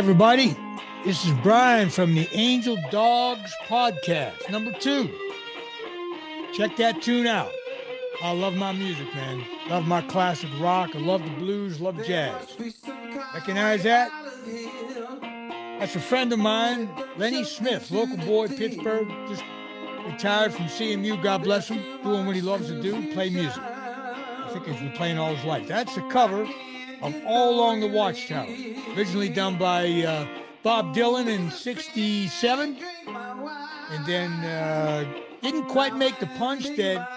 everybody. This is Brian from the Angel Dogs podcast, number 2. Check that tune out. I love my music, man. Love my classic rock. I love the blues, love jazz. Recognize that? That's a friend of mine, Lenny Smith, local boy, Pittsburgh, just retired from CMU, God bless him, doing what he loves to do, play music. I think he's been playing all his life. That's a cover of All Along the WatchTower, originally done by Bob Dylan in '67, and then didn't quite make the punch that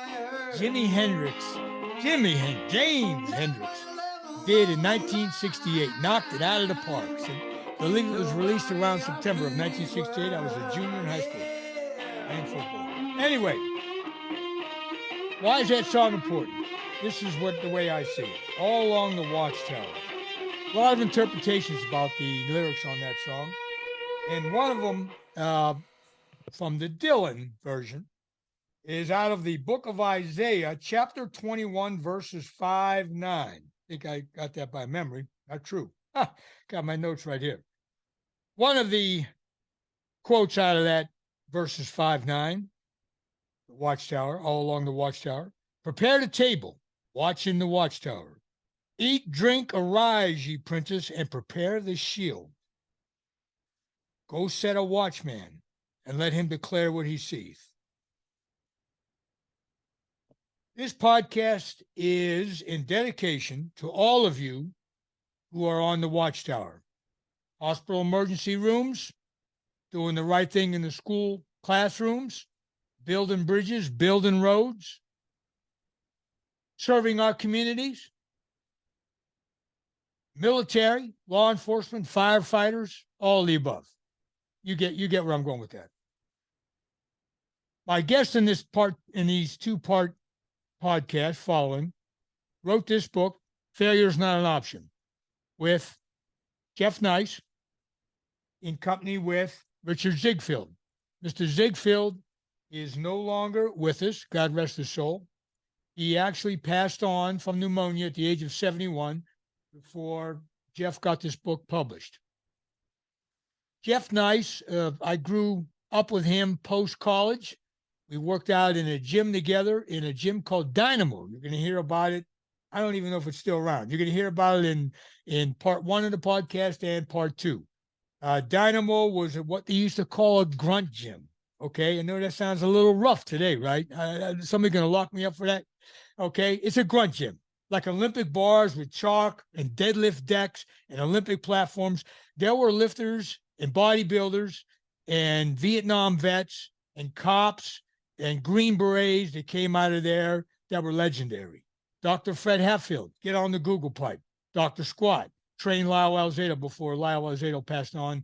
James Hendrix did in 1968, knocked it out of the park. So I believe it was released around September of 1968. I was a junior in high school playing football. Anyway, why is that song important? This is the way I see it. All Along the WatchTower. A lot of interpretations about the lyrics on that song. And one of them, from the Dylan version, is out of the book of Isaiah, chapter 21, verses 5-9. I think I got that by memory. Not true. Got my notes right here. One of the quotes out of that, verses 5-9, the WatchTower, All Along the WatchTower. Prepare the table, watch in the WatchTower. Eat, drink, arise, ye princes, and prepare the shield. Go set a watchman, and let him declare what he seeth. This podcast is in dedication to all of you who are on the WatchTower. Hospital emergency rooms, doing the right thing in the school classrooms, building bridges, building roads, serving our communities, military, law enforcement, firefighters, all the above. You get where I'm going with that. My guest in these two-part podcast following wrote this book, Failure is Not an Option, with Jeff Nyce in company with Richard Ziegfeld. Mr. Ziegfeld is no longer with us, God rest his soul. He actually passed on from pneumonia at the age of 71 before Jeff got this book published. Jeff Nyce, I grew up with him post-college. We worked out in a gym together, in a gym called Dynamo. You're going to hear about it. I don't even know if it's still around. You're going to hear about it in part 1 of the podcast and part 2. Dynamo was what they used to call a grunt gym. Okay, I know that sounds a little rough today, right? Somebody going to lock me up for that? Okay, it's a grunt gym, like Olympic bars with chalk and deadlift decks and Olympic platforms. There were lifters and bodybuilders and Vietnam vets and cops and Green Berets that came out of there that were legendary. Dr. Fred Hatfield, get on the Google pipe. Dr. Squatt trained Lyle Alzado before Lyle Alzado passed on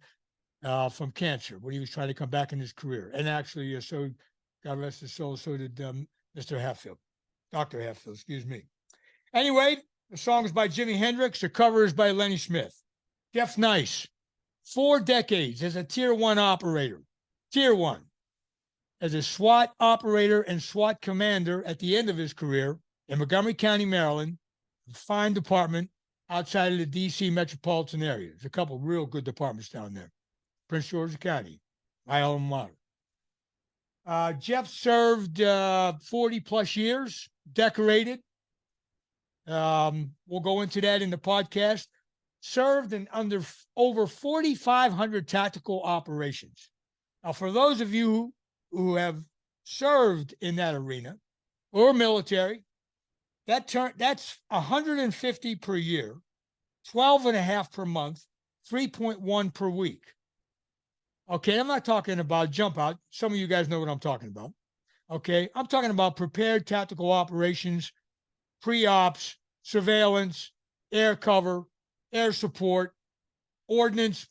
from cancer when he was trying to come back in his career. And actually, so God rest his soul, so did Mr. Hatfield. Dr. Hatfield, excuse me. Anyway, the song is by Jimi Hendrix. The cover is by Lenny Smith. Jeff Nyce, 4 decades as a Tier 1 operator. Tier 1. As a SWAT operator and SWAT commander at the end of his career in Montgomery County, Maryland, a fine department outside of the D.C. metropolitan area. There's a couple of real good departments down there. Prince George's County, my alma mater. Jeff served 40-plus years, decorated. We'll go into that in the podcast. Served in under over 4,500 tactical operations. Now, for those of you who have served in that arena or military, that's 150 per year, 12.5 per month, 3.1 per week. Okay, I'm not talking about jump out. Some of you guys know what I'm talking about. Okay, I'm talking about prepared tactical operations, pre-ops, surveillance, air cover, air support, ordnance,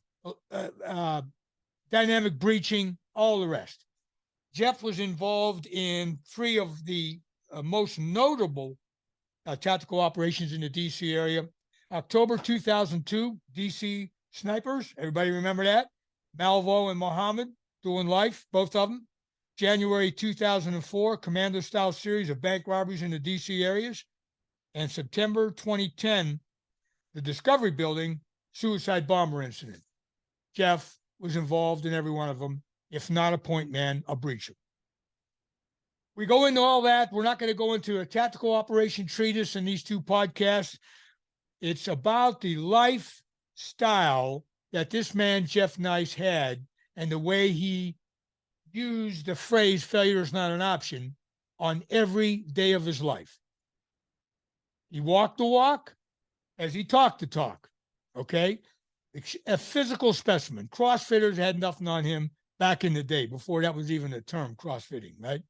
dynamic breaching, all the rest. Jeff was involved in 3 of the most notable tactical operations in the D.C. area. October 2002, D.C. snipers. Everybody remember that? Malvo and Mohammed doing life, both of them. January 2004, commando-style series of bank robberies in the D.C. areas. And September 2010, the Discovery Building suicide bomber incident. Jeff was involved in every one of them. If not a point man, a breacher. We go into all that. We're not going to go into a tactical operation treatise in these two podcasts. It's about the lifestyle that this man, Jeff Nyce, had and the way he used the phrase failure is not an option on every day of his life. He walked the walk as he talked the talk, okay? A physical specimen. CrossFitters had nothing on him back in the day, before that was even a term, CrossFitting, right?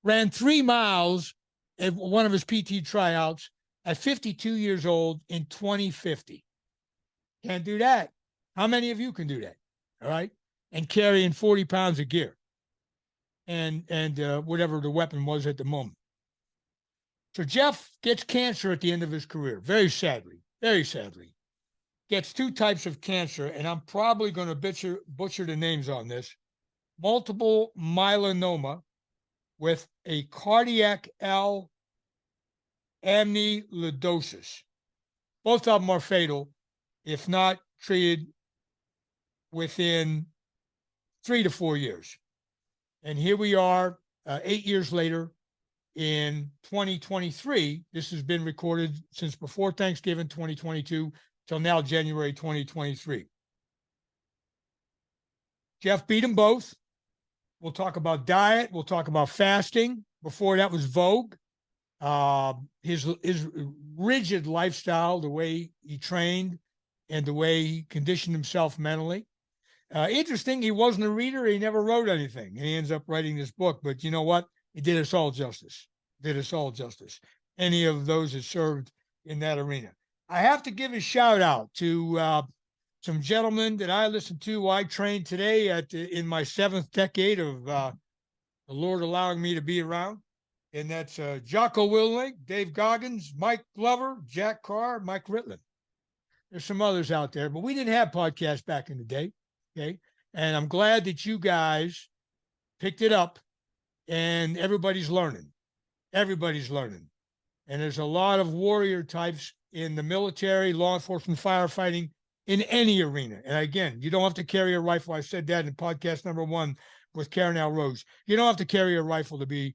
Ran 3 miles at one of his PT tryouts at 52 years old in 2050. Can't do that. How many of you can do that? All right. And carrying 40 pounds of gear and whatever the weapon was at the moment. So Jeff gets cancer at the end of his career, very sadly, gets 2 types of cancer, and I'm probably going to butcher the names on this. Multiple myeloma with a cardiac amyloidosis. Both of them are fatal if not treated within 3 to 4 years. And here we are 8 years later in 2023. This has been recorded since before Thanksgiving 2022 till now January 2023. Jeff beat them both. We'll talk about diet. We'll talk about fasting. Before that was vogue. His rigid lifestyle, the way he trained and the way he conditioned himself mentally. Interesting, he wasn't a reader. He never wrote anything. And he ends up writing this book. But you know what? He did us all justice. Any of those that served in that arena. I have to give a shout out to some gentlemen that I listened to. I trained today in my 7th decade of the Lord allowing me to be around. And that's Jocko Willink, Dave Goggins, Mike Glover, Jack Carr, Mike Ritland. There's some others out there, but we didn't have podcasts back in the day. Okay. And I'm glad that you guys picked it up and everybody's learning. And there's a lot of warrior types in the military, law enforcement, firefighting, in any arena. And again, you don't have to carry a rifle. I said that in podcast number 1 with Karen L. Rose. You don't have to carry a rifle to be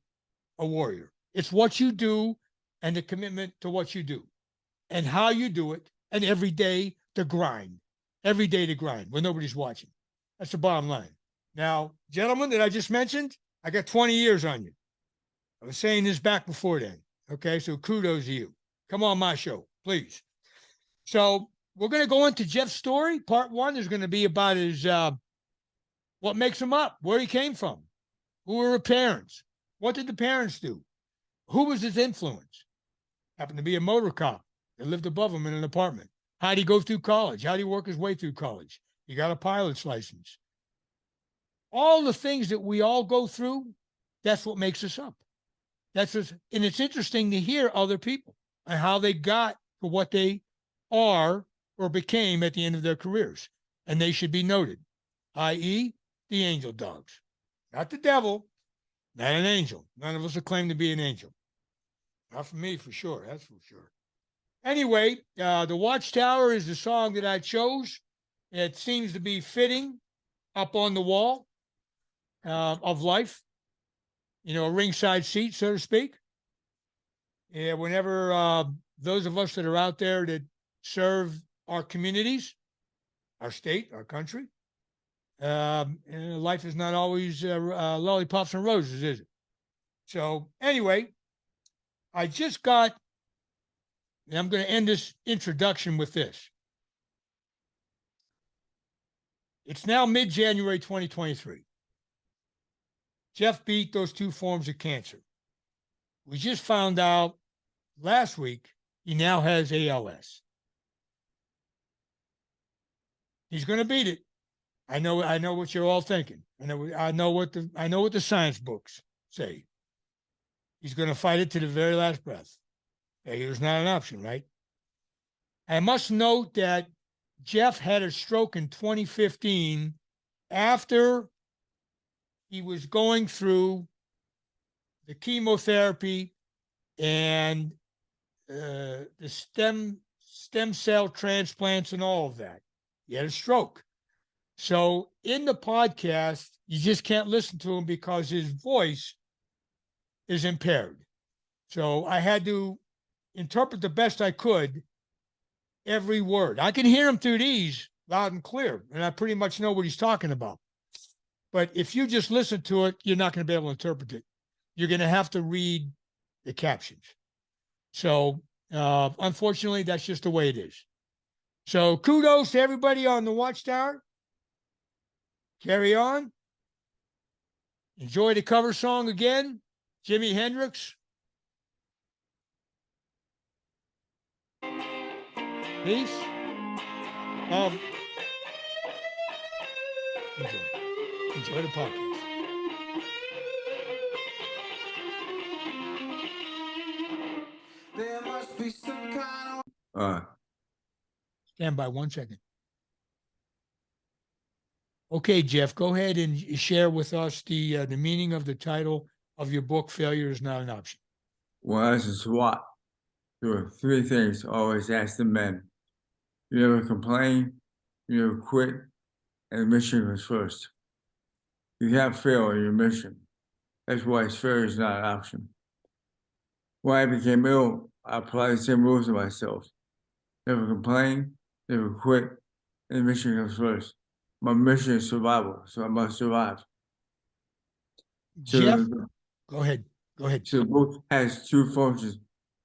a warrior. It's what you do and the commitment to what you do and how you do it. And every day the grind when nobody's watching. That's the bottom line. Now, gentlemen that I just mentioned, I got 20 years on you. I was saying this back before then. Okay. So kudos to you. Come on my show, please. So we're going to go into Jeff's story. Part 1 is going to be about his, what makes him up, where he came from, who were her parents, what did the parents do, who was his influence, happened to be a motor cop that lived above him in an apartment. How did he go through college? How did he work his way through college? He got a pilot's license. All the things that we all go through, that's what makes us up. And it's interesting to hear other people and how they got to what they are or became at the end of their careers. And they should be noted, i.e., the angel dogs. Not the devil, not an angel. None of us will claim to be an angel. Not for me, for sure. That's for sure. Anyway, the WatchTower is the song that I chose. It seems to be fitting up on the wall of life. You know, a ringside seat, so to speak. Yeah, whenever those of us that are out there that serve our communities, our state, our country, life is not always lollipops and roses, is it? So anyway, I just got, and I'm going to end this introduction with this. It's now mid-January 2023. Jeff beat those 2 forms of cancer. We just found out last week he now has ALS. He's going to beat it. I know what you're all thinking. I know what the science books say. He's going to fight it to the very last breath. Failure's not an option, right? I must note that Jeff had a stroke in 2015 after he was going through the chemotherapy and the stem cell transplants and all of that. He had a stroke. So in the podcast, you just can't listen to him because his voice is impaired. So I had to interpret the best I could every word. I can hear him through these loud and clear, and I pretty much know what he's talking about. But if you just listen to it, you're not going to be able to interpret it. You're going to have to read the captions. So unfortunately, that's just the way it is. So kudos to everybody on the WatchTower. Carry on. Enjoy the cover song again. Jimi Hendrix. Peace. Enjoy the podcast. There must be some kind of Stand by 1 second. Okay, Jeff, go ahead and share with us the meaning of the title of your book, Failure is Not an Option. Well, as a SWAT, there were three things I always ask the men. You never complain, you never quit, and the mission was first. You can't fail in your mission. That's why failure is not an option. When I became ill, I applied the same rules to myself. Never complain, never quit, and the mission comes first. My mission is survival, so I must survive. So Jeff, go ahead. So the book has two functions,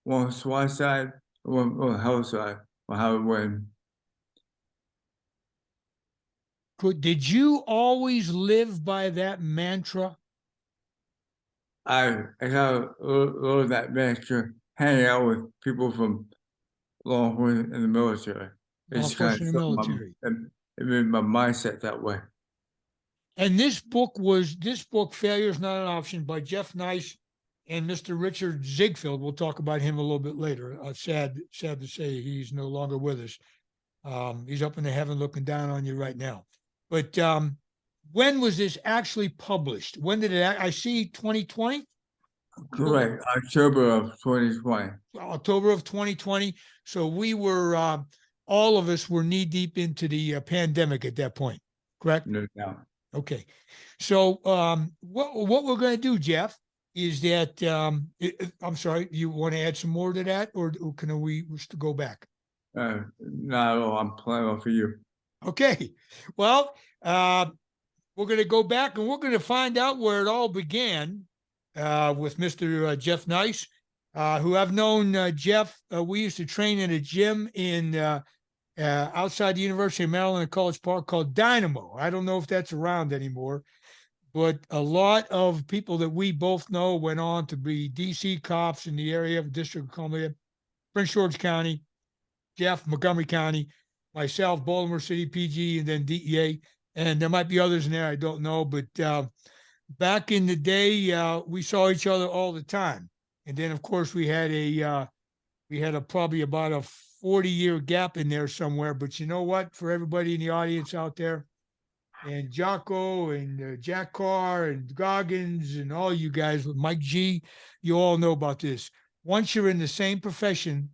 one SWAT side, one on the health side, or how it went. Did you always live by that mantra? I got a little of that mantra hanging out with people from law enforcement in the military. It's kind of in the military. It made my mindset that way. And this book, Failure is Not an Option, by Jeff Nyce and Mr. Richard Ziegfeld. We'll talk about him a little bit later. Sad to say he's no longer with us. He's up in the heaven looking down on you right now. But when was this actually published? When did it? I see 2020. Correct. October of 2020. October of 2020. So we were, all of us were knee deep into the pandemic at that point. Correct? No doubt. Okay. So what we're going to do, Jeff, is that I'm sorry, you want to add some more to that, or can we just go back? Not at all. I'm planning for you. Okay. Well, we're going to go back and we're going to find out where it all began with Mr. Jeff Nyce, who I've known Jeff. We used to train in a gym in outside the University of Maryland in College Park called Dynamo. I don't know if that's around anymore, but a lot of people that we both know went on to be DC cops in the area of District of Columbia, Prince George County, Jeff, Montgomery County, myself, Baltimore City, PG, and then DEA. And there might be others in there I don't know, but back in the day, we saw each other all the time. And then, of course, we had probably about a 40-year gap in there somewhere. But you know what? For everybody in the audience out there, and Jocko and Jack Carr and Goggins and all you guys with Mike G, you all know about this. Once you're in the same profession,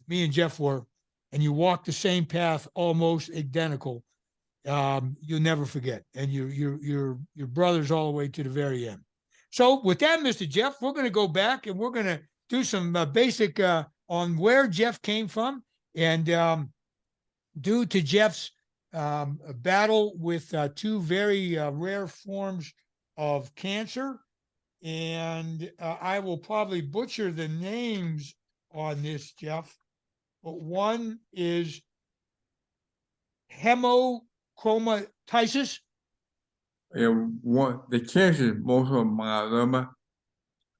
me and Jeff were, and you walk the same path, almost identical, you'll never forget. And you're brothers all the way to the very end. So with that, Mr. Jeff, we're going to go back and we're going to do some basic on where Jeff came from, and due to Jeff's battle with two very rare forms of cancer. And I will probably butcher the names on this, Jeff, but one is hemochromatosis. Yeah, the cancer, multiple myeloma,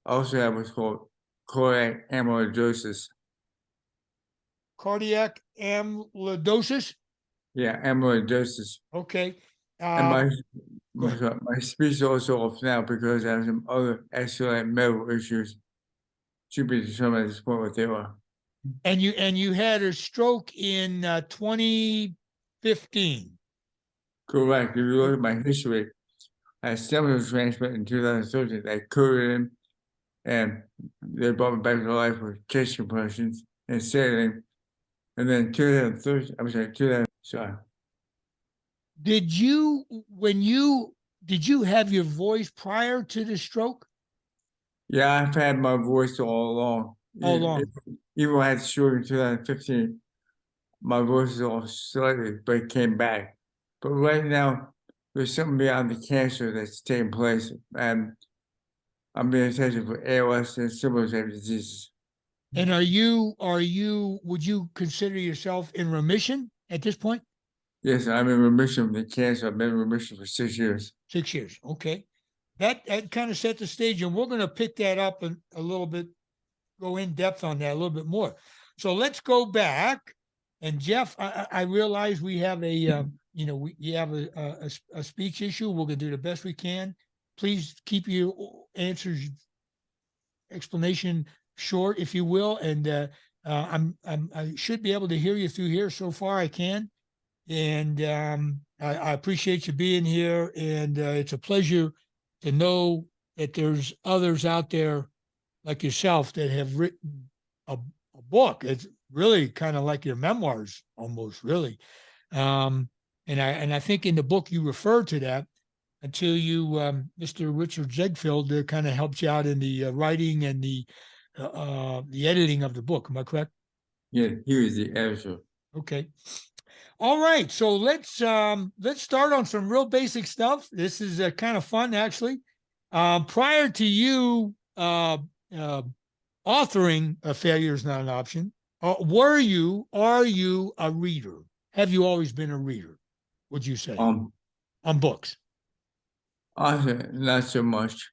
also have what's called cardiac amyloidosis. Cardiac amyloidosis? Yeah, amyloidosis. Okay. And my speech is also off now because I have some other excellent medical issues to be determined at this point what they are. And you had a stroke in 2015. Correct. If you look at my history, I had stem cell transplant in 2013. They cured him, and they brought me back to life with chest compressions and saline. And then 2013, sorry. did you have your voice prior to the stroke? Yeah, I've had my voice all along. All along. Even when I had stroke in 2015, my voice is all slightly, but it came back. But right now, there's something beyond the cancer that's taking place, and I'm being tested for ALS and similar type diseases. And would you consider yourself in remission at this point? Yes, I'm in remission from the cancer. I've been in remission for 6 years. 6 years. Okay. That kind of set the stage, and we're going to pick that up a little bit, go in depth on that a little bit more. So let's go back. And Jeff, I realize we have a, we have a speech issue. We're going to do the best we can. Please keep your answers, explanation short, if you will. And I should be able to hear you through here. So far, I can. And I appreciate you being here. And it's a pleasure to know that there's others out there like yourself that have written a book. It's really kind of like your memoirs, almost, really. And I think in the book you refer to that until you, Mr. Richard Zegfield, kind of helped you out in the writing and the editing of the book. Am I correct? Yeah, he was the editor. Okay. All right. So let's start on some real basic stuff. This is kind of fun, actually. Prior to you authoring Failure is Not an Option, are you a reader? Have you always been a reader, would you say, on books? Also, not so much.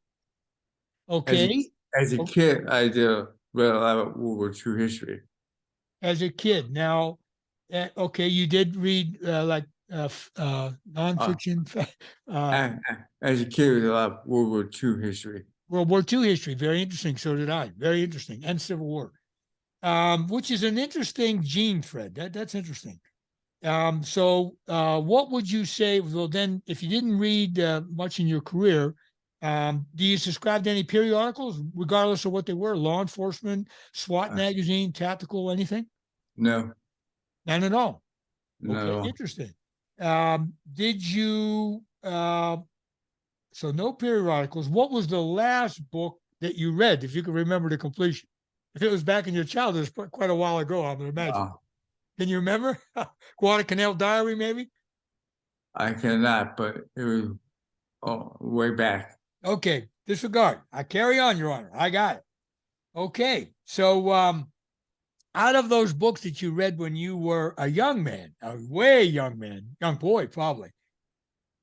Okay. As a kid, I read a lot of World War II history. As a kid. Now, okay, you did read nonfiction. As a kid, it was a lot of World War II history. World War II history, very interesting. So did I. Very interesting. And Civil War, which is an interesting gene thread. That's interesting. So what would you say? Well, then, if you didn't read much in your career, do you subscribe to any periodicals, regardless of what they were? Law enforcement, SWAT magazine, tactical, anything? No. None at all. No. Okay, interesting. Did you? So no periodicals. What was the last book that you read, if you can remember the completion? If it was back in your childhood, it's quite a while ago, I would imagine. Can you remember? Guadalcanal Diary, maybe? I cannot, but it was way back. Okay, disregard. I carry on, Your Honor. I got it. Okay, so out of those books that you read when you were a young man, a way young man, young boy probably,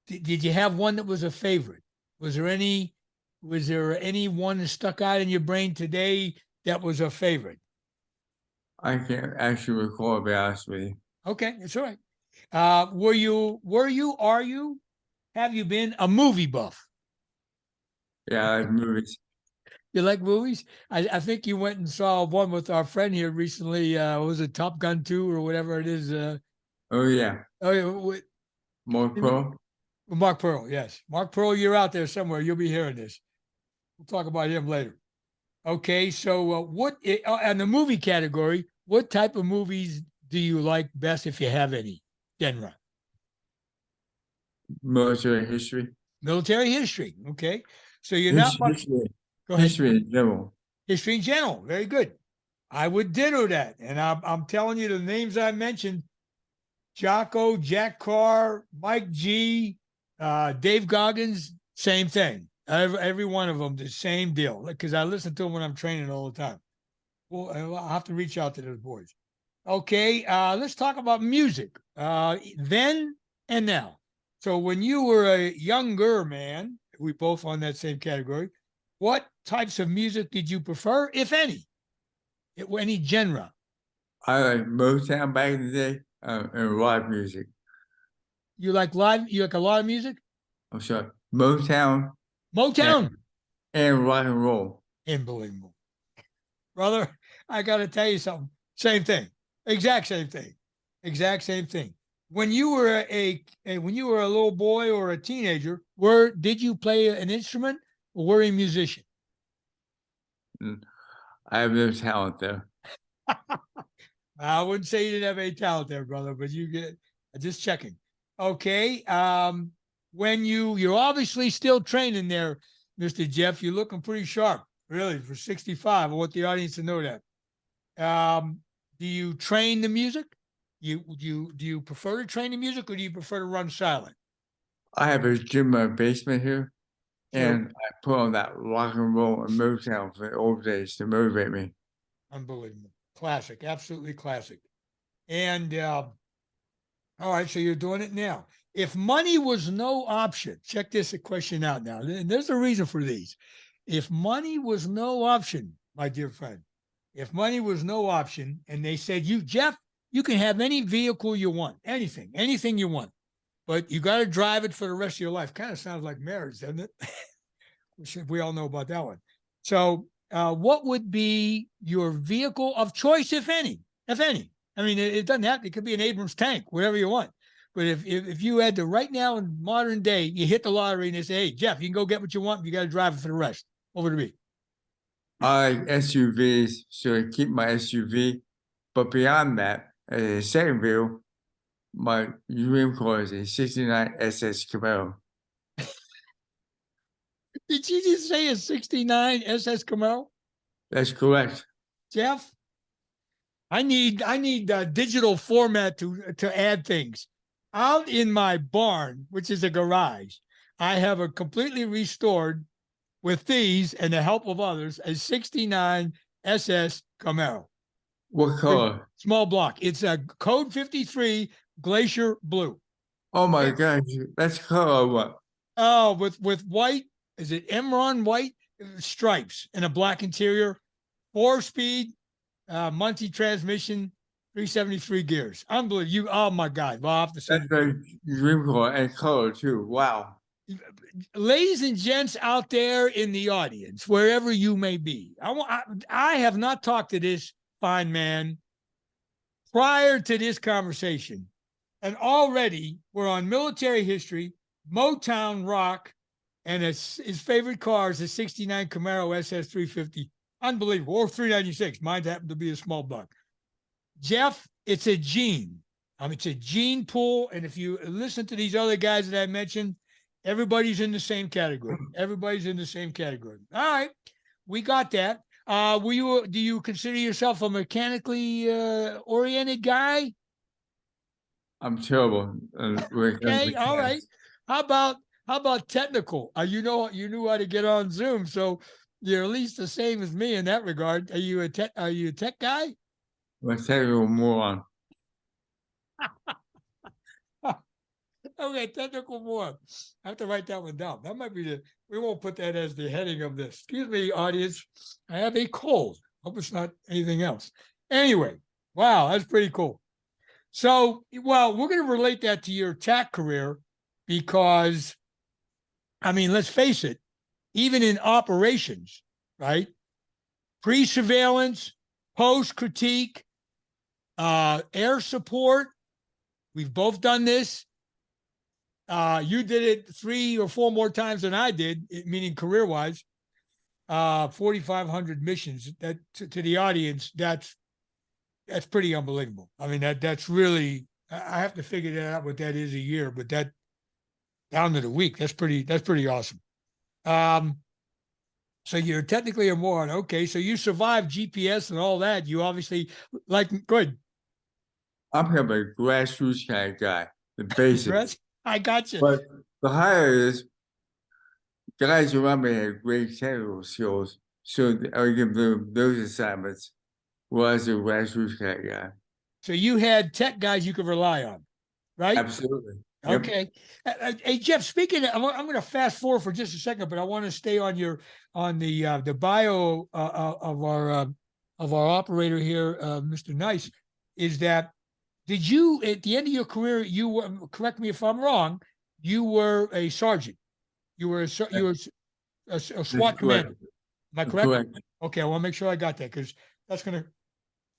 did you have one that was a favorite? Was there any one that stuck out in your brain today that was a favorite? I can't actually recall, to be honest with you. Okay, that's all right. Are you, have you been a movie buff? Yeah, I like movies. You like movies? I think you went and saw one with our friend here recently. Was it Top Gun 2 or whatever it is? Oh, yeah. Oh, yeah. Mark Pearl? Mark Pearl, yes. Mark Pearl, you're out there somewhere. You'll be hearing this. We'll talk about him later. Okay, so on the movie category, what type of movies do you like best, if you have any genre? Military history. Military history. Okay, so you're not much. Go ahead. History in general. History in general. Very good. I would ditto that, and I'm telling you the names I mentioned: Jocko, Jack Carr, Mike G, Dave Goggins. Same thing. Every one of them, the same deal. Because I listen to them when I'm training all the time. Well, I'll have to reach out to those boys. Okay, let's talk about music. Then and now. So when you were a younger man, we both on that same category, what types of music did you prefer, if any? Any genre? I like Motown back in the day and live music. You like live? You like a lot of music? I'm sorry. Motown. And rock and roll. Unbelievable. Brother, I got to tell you something. Same thing. Exact same thing. Exact same thing. When you were a little boy or a teenager, did you play an instrument or were you a musician? I have no talent there. I wouldn't say you didn't have any talent there, brother, but just checking. Okay. When you're obviously still training there, Mr. Jeff, you're looking pretty sharp, really, for 65. I want the audience to know that. Do you train the music? Do you prefer to train the music, or do you prefer to run silent? I have a gym in my basement here, Sure. and I put on that rock and roll and Motown for the old days to motivate me. Unbelievable. Classic. Absolutely classic. And all right, so you're doing it now. If money was no option, check this question out now. And there's a reason for these. If money was no option, my dear friend, if money was no option, and they said, Jeff, you can have any vehicle you want, anything you want, but you got to drive it for the rest of your life. Kind of sounds like marriage, doesn't it? We all know about that one. So, what would be your vehicle of choice, if any? If any. I mean, it doesn't have. It could be an Abrams tank, whatever you want. But if you had to right now in modern day, you hit the lottery and they say, "Hey, Jeff, you can go get what you want. But you got to drive it for the rest." What would it be? I like SUVs, so I keep my SUV. But beyond that, as a second view, my dream car is a '69 SS Camaro. Did you just say a '69 SS Camaro, That's correct. Jeff? I need digital format to add things. Out in my barn, which is a garage, I have a completely restored, with these and the help of others, a '69 SS Camaro. What color? Small block. It's a code 53 Glacier Blue. Oh my gosh, that's color what? Oh, with white, is it Emron white stripes and a black interior, 4-speed, Muncie transmission, 373 gears. Unbelievable. Oh my God. Well, I'll have to say, That's my dream car and color too. Wow. ladies and gents out there in the audience, wherever you may be, I have not talked to this fine man prior to this conversation, and already we're on military history, Motown rock, and his favorite car is a '69 Camaro SS 350. Unbelievable. Or 396. Mine happened to be a small block. Jeff, it's a gene. It's a gene pool. And if you listen to these other guys that I mentioned, everybody's in the same category. Everybody's in the same category. All right. We got that. Do you consider yourself a mechanically oriented guy? I'm terrible. Okay. All right. How about technical? You knew how to get on Zoom, so you're at least the same as me in that regard. Are you a tech guy? I'm a technical moron. Okay, technical moron. I have to write that one down. That might be we won't put that as the heading of this. Excuse me, audience. I have a cold. Hope it's not anything else. Anyway, wow, that's pretty cool. So, well, we're going to relate that to your TAC career because, I mean, let's face it, even in operations, right? Pre-surveillance, post-critique, air support. We've both done this. You did it 3 or 4 more times than I did, meaning career-wise. 4,500 missions. That to the audience, that's pretty unbelievable. I mean, that's really. I have to figure that out what that is a year, but that down to the week. That's pretty awesome. So you're technically a moron. Okay, so you survived GPS and all that. You obviously good. I'm kind of a grassroots kind of guy, the basics. I got you. But the higher is, guys around me have great technical skills, so I give them those assignments. Was a grassroots kind of guy. So you had tech guys you could rely on, right? Absolutely. Yep. Okay. Hey Jeff, speaking of, I'm going to fast forward for just a second, but I want to stay on the bio of our operator here, Mr. Nyce. Is that did you at the end of your career? You were, correct me if I'm wrong. You were a sergeant. You were a SWAT commander. Am I correct? Correct. Okay, I want to make sure I got that because that's going to.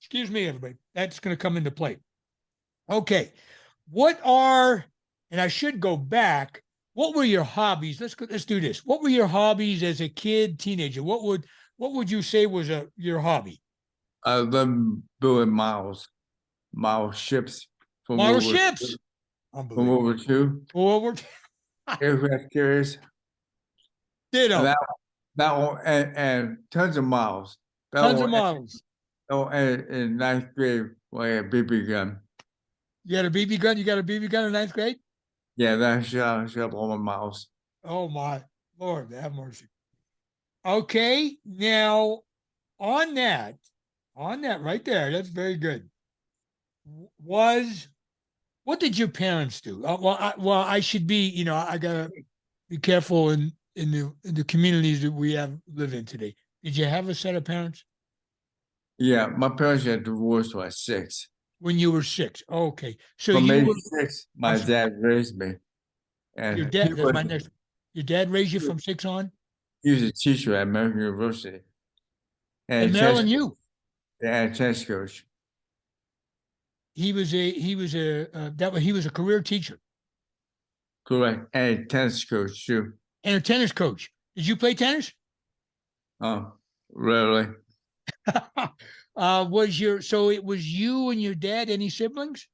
Excuse me, everybody. That's going to come into play. Okay, and I should go back. What were your hobbies? Let's do this. What were your hobbies as a kid, teenager? What would you say was your hobby? I love building model ships. Model ships. From Unbelievable. World War II, Forward. aircraft carriers. Ditto. That one, and tons of models. That Tons of one, models. and in ninth grade, we had a BB gun. You got a BB gun? You got a BB gun in ninth grade? Yeah, that shot all my models. Oh my Lord, have mercy. Okay, now on that right there, that's very good. What did your parents do? I should be, I gotta be careful in the communities that we live in today. Did you have a set of parents Yeah, my parents got divorced when I was 6. when you were 6? Okay, so From you age were 6, my sorry. dad raised me. Your And dad. That's my next. Your dad raised you from 6 on he was a teacher at American University. at And Maryland U. a tennis coach. He was a career teacher Correct. And a tennis coach too. and a tennis coach. Did you play tennis? Rarely. So it was you and your dad? Any siblings?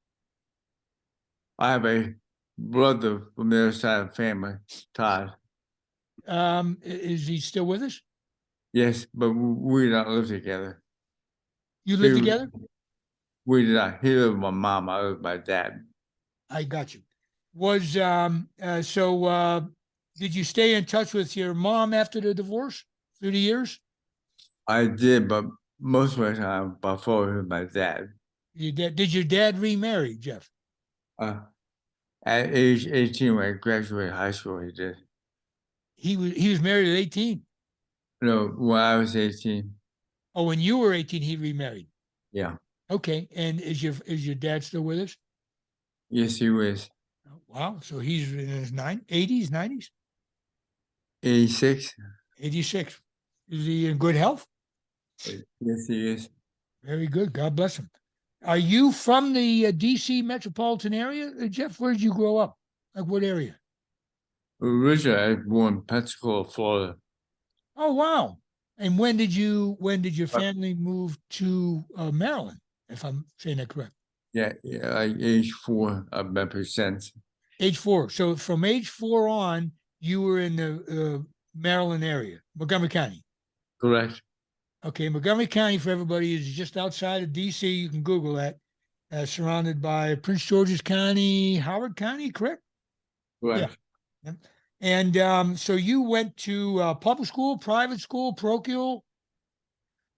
I have a brother from the other side of the family, Todd. Is he still with us? Yes, but we don't live together. You live He- together? We did not. He lived with my mom. I lived with my dad. I got you. Did you stay in touch with your mom after the divorce through the years? I did, but most of the time before with my dad. Did your dad remarry, Jeff? At age 18, when I graduated high school, he did. He was married at 18. No, when I was 18. Oh, when you were 18, he remarried. Yeah. Okay. And is your dad still with us? Yes, he was. Wow. So he's in his 80s, 90s? 86. 86. Is he in good health? Yes, he is. Very good. God bless him. Are you from the DC metropolitan area, Jeff? Where did you grow up? Like what area? Originally, I was born in Pensacola, Florida. Oh, wow. And when did your family move to Maryland, if I'm saying that correct? Yeah, like age 4, I've been here since. Age 4. So from age 4 on, you were in the Maryland area, Montgomery County. Correct. Okay, Montgomery County, for everybody, is just outside of D.C. You can Google that. Surrounded by Prince George's County, Howard County, correct? Correct. Yeah. And so you went to public school, private school, parochial?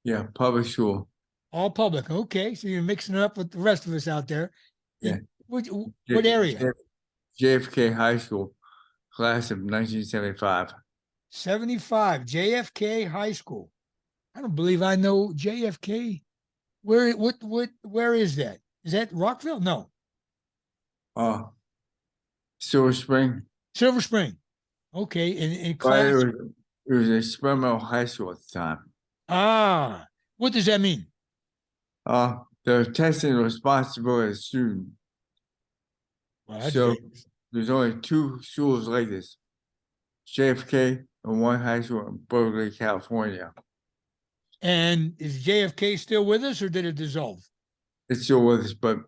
Yeah, public school. All public. Okay, so you're mixing it up with the rest of us out there. Yeah. What area? JFK High School, class of 1975. 75, JFK High School. I don't believe I know JFK. Where is that? Is that Rockville? No. Silver Spring. Silver Spring. Okay, in But class. it was experimental high school at the time. What does that mean? They're testing the responsibility of the student. Well, that's So great. there's only 2 schools like this, JFK and one high school in Berkeley, California. And is JFK still with us, or did it dissolve? It's still with us, but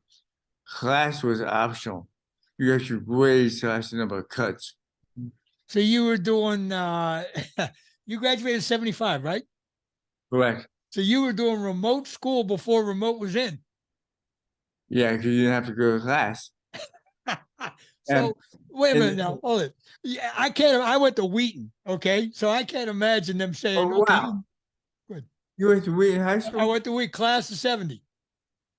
class was optional. You got your grades slash the number of cuts. So you were doing, you graduated in 75, right? Correct. So you were doing remote school before remote was in. Yeah, because you didn't have to go to class. So wait a minute now. Hold it. Yeah, I went to Wheaton, okay? So I can't imagine them saying, Oh, okay, wow. You went to Wheaton High School? I went to Wheaton, class of 70.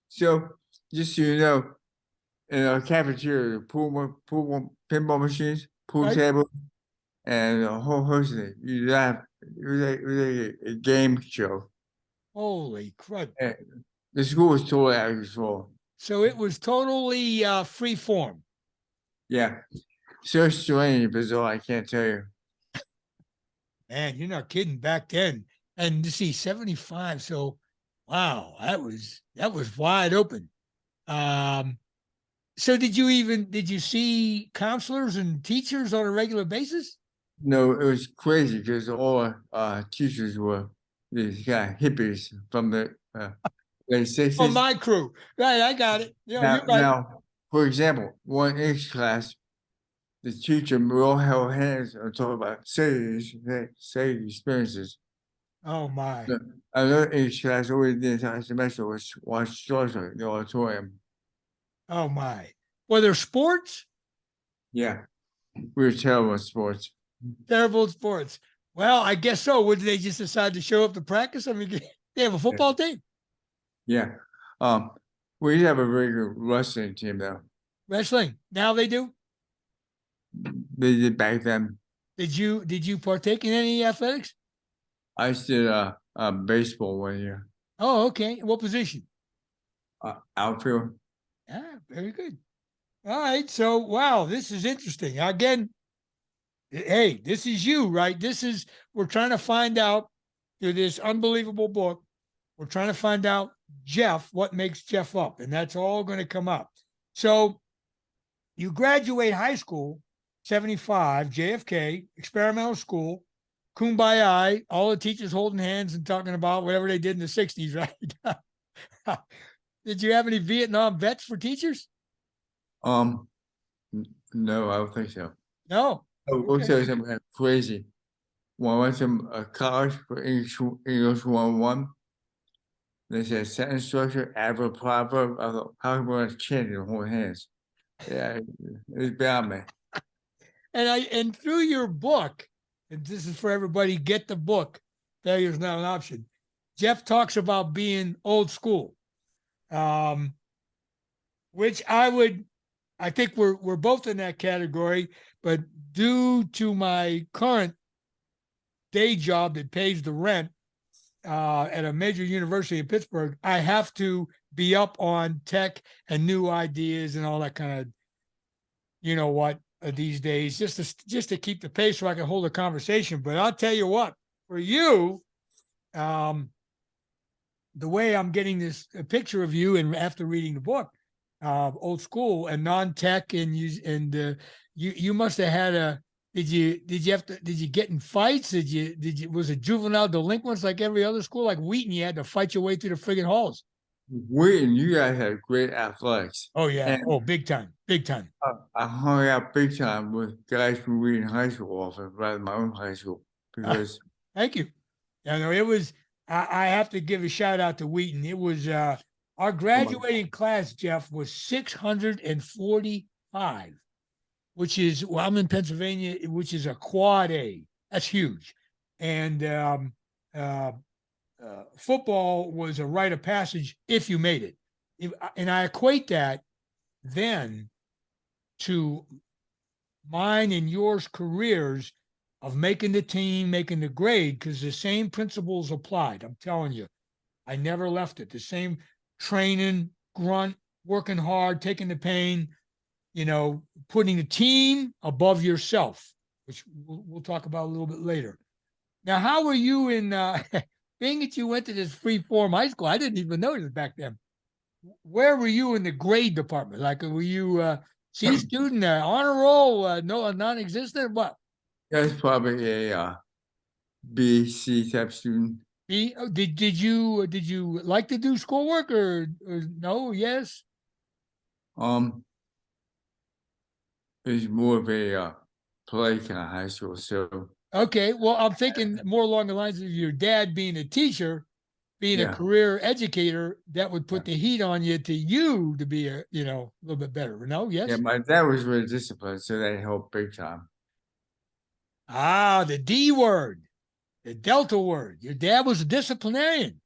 So, just so you know, in our cafeteria, pinball machines, pool Right. table, and a whole host of it. It was like a game show. Holy crud. And the school was totally out of control. So it was totally free form. Yeah. So strange, bizarre, I can't tell you. Man, you're not kidding back then. And you see, 75. So wow, that was wide open. So did you see counselors and teachers on a regular basis? No, it was crazy because all our teachers were these guy hippies from the late 60s. Oh, my crew. Right, I got it. Yeah, you're right. Now, For example, one English class, the teacher will held hands and talk about safety experiences. Oh my. Another English class over the entire semester was watch Georgia in the auditorium. Oh my. Were there sports? Yeah, we were terrible at sports. Terrible sports. Well, I guess so. Would they just decide to show up to practice? I mean, they have a football team. Yeah, we have a very good wrestling team though. Wrestling. Now they do. They did back then. Did you partake in any athletics? I did baseball 1 year. Oh, okay. What position? Outfield. Ah, very good. All right. So, wow, this is interesting. Again, hey, this is you, right? We're trying to find out through this unbelievable book. We're trying to find out Jeff, what makes Jeff up, and that's all going to come up. So, you graduate high school, 75, JFK, experimental school, kumbaya, all the teachers holding hands and talking about whatever they did in the 60s, right? Did you have any Vietnam vets for teachers? No, I don't think so. No. I'll tell you something crazy. When I went to college for English 101, they said sentence structure, adverb, proverb. I thought, how am I going to change the whole hands? Yeah, it's bad, man. And through your book, and this is for everybody, get the book. Failure is not an option. Jeff talks about being old school, which I think we're both in that category, but due to my current day job that pays the rent at a major university in Pittsburgh, I have to be up on tech and new ideas and all that kind of, you know what, these days, just to keep the pace so I can hold a conversation. But I'll tell you what, for you, the way I'm getting this picture of you, and after reading the book, old school and non-tech, and you must have had did you get in fights? Was it juvenile delinquents like every other school? Like Wheaton, you had to fight your way through the friggin' halls. Wheaton, you guys had great athletics. Oh yeah. And Big time. I hung out big time with guys from Wheaton High School often, rather than my own high school, because Thank you. You know, it was, I have to give a shout out to Wheaton. It was, our graduating class, Jeff, was 645, which is, well, I'm in Pennsylvania, which is a quad A. That's huge. And football was a rite of passage if you made it. And I equate that then to mine and yours careers of making the team, making the grade, because the same principles applied. I'm telling you, I never left it. The same training, grunt, working hard, taking the pain, you know, putting the team above yourself, which we'll talk about a little bit later. Now, how were you in, being that you went to this free-form high school? I didn't even notice back then. Where were you in the grade department? Like, were you C student, honor roll, no, non-existent? What? that's probably a B, C type student. B? Oh, did you like to do schoolwork or no? Yes. It's more of a play kind of high school. So Okay. Well, I'm thinking more along the lines of your dad being a teacher, being a career educator, that would put the heat on you to be a little bit better. No? Yes. yeah, my dad was really disciplined, so that helped big time. Ah, the D word, the Delta word. Your dad was a disciplinarian.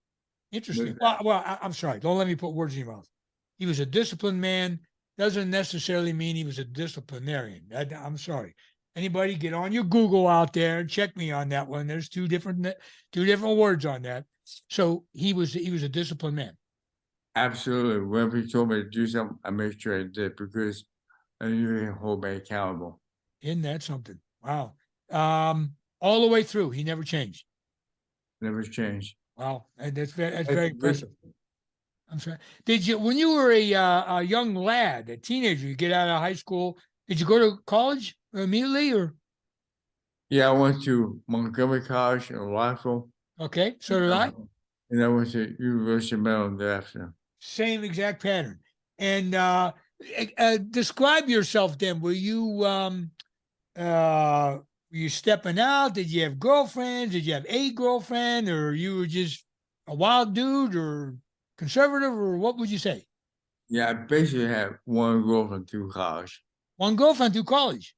Interesting. Well, I'm sorry. Don't let me put words in your mouth. He was a disciplined man. Doesn't necessarily mean he was a disciplinarian. I'm sorry. Anybody get on your Google out there and check me on that one. There's two different words on that. So he was a disciplined man. Absolutely. Whenever he told me to do something, I made sure I did, because I knew he hold me accountable. Isn't that something? Wow. All the way through, he never changed. Never changed. Wow, and that's very impressive. I'm sorry. Did you, when you were a young lad, a teenager, you get out of high school, did you go to college immediately, or? Yeah, I went to Montgomery College in Rockville. Okay, so did I. And I went to University of Maryland thereafter. Same exact pattern. And Describe yourself then. Were you stepping out? Did you have girlfriends? Did you have a girlfriend, or you were just a wild dude, or conservative, or what would you say? Yeah, I basically had one girlfriend through college. One girlfriend through college.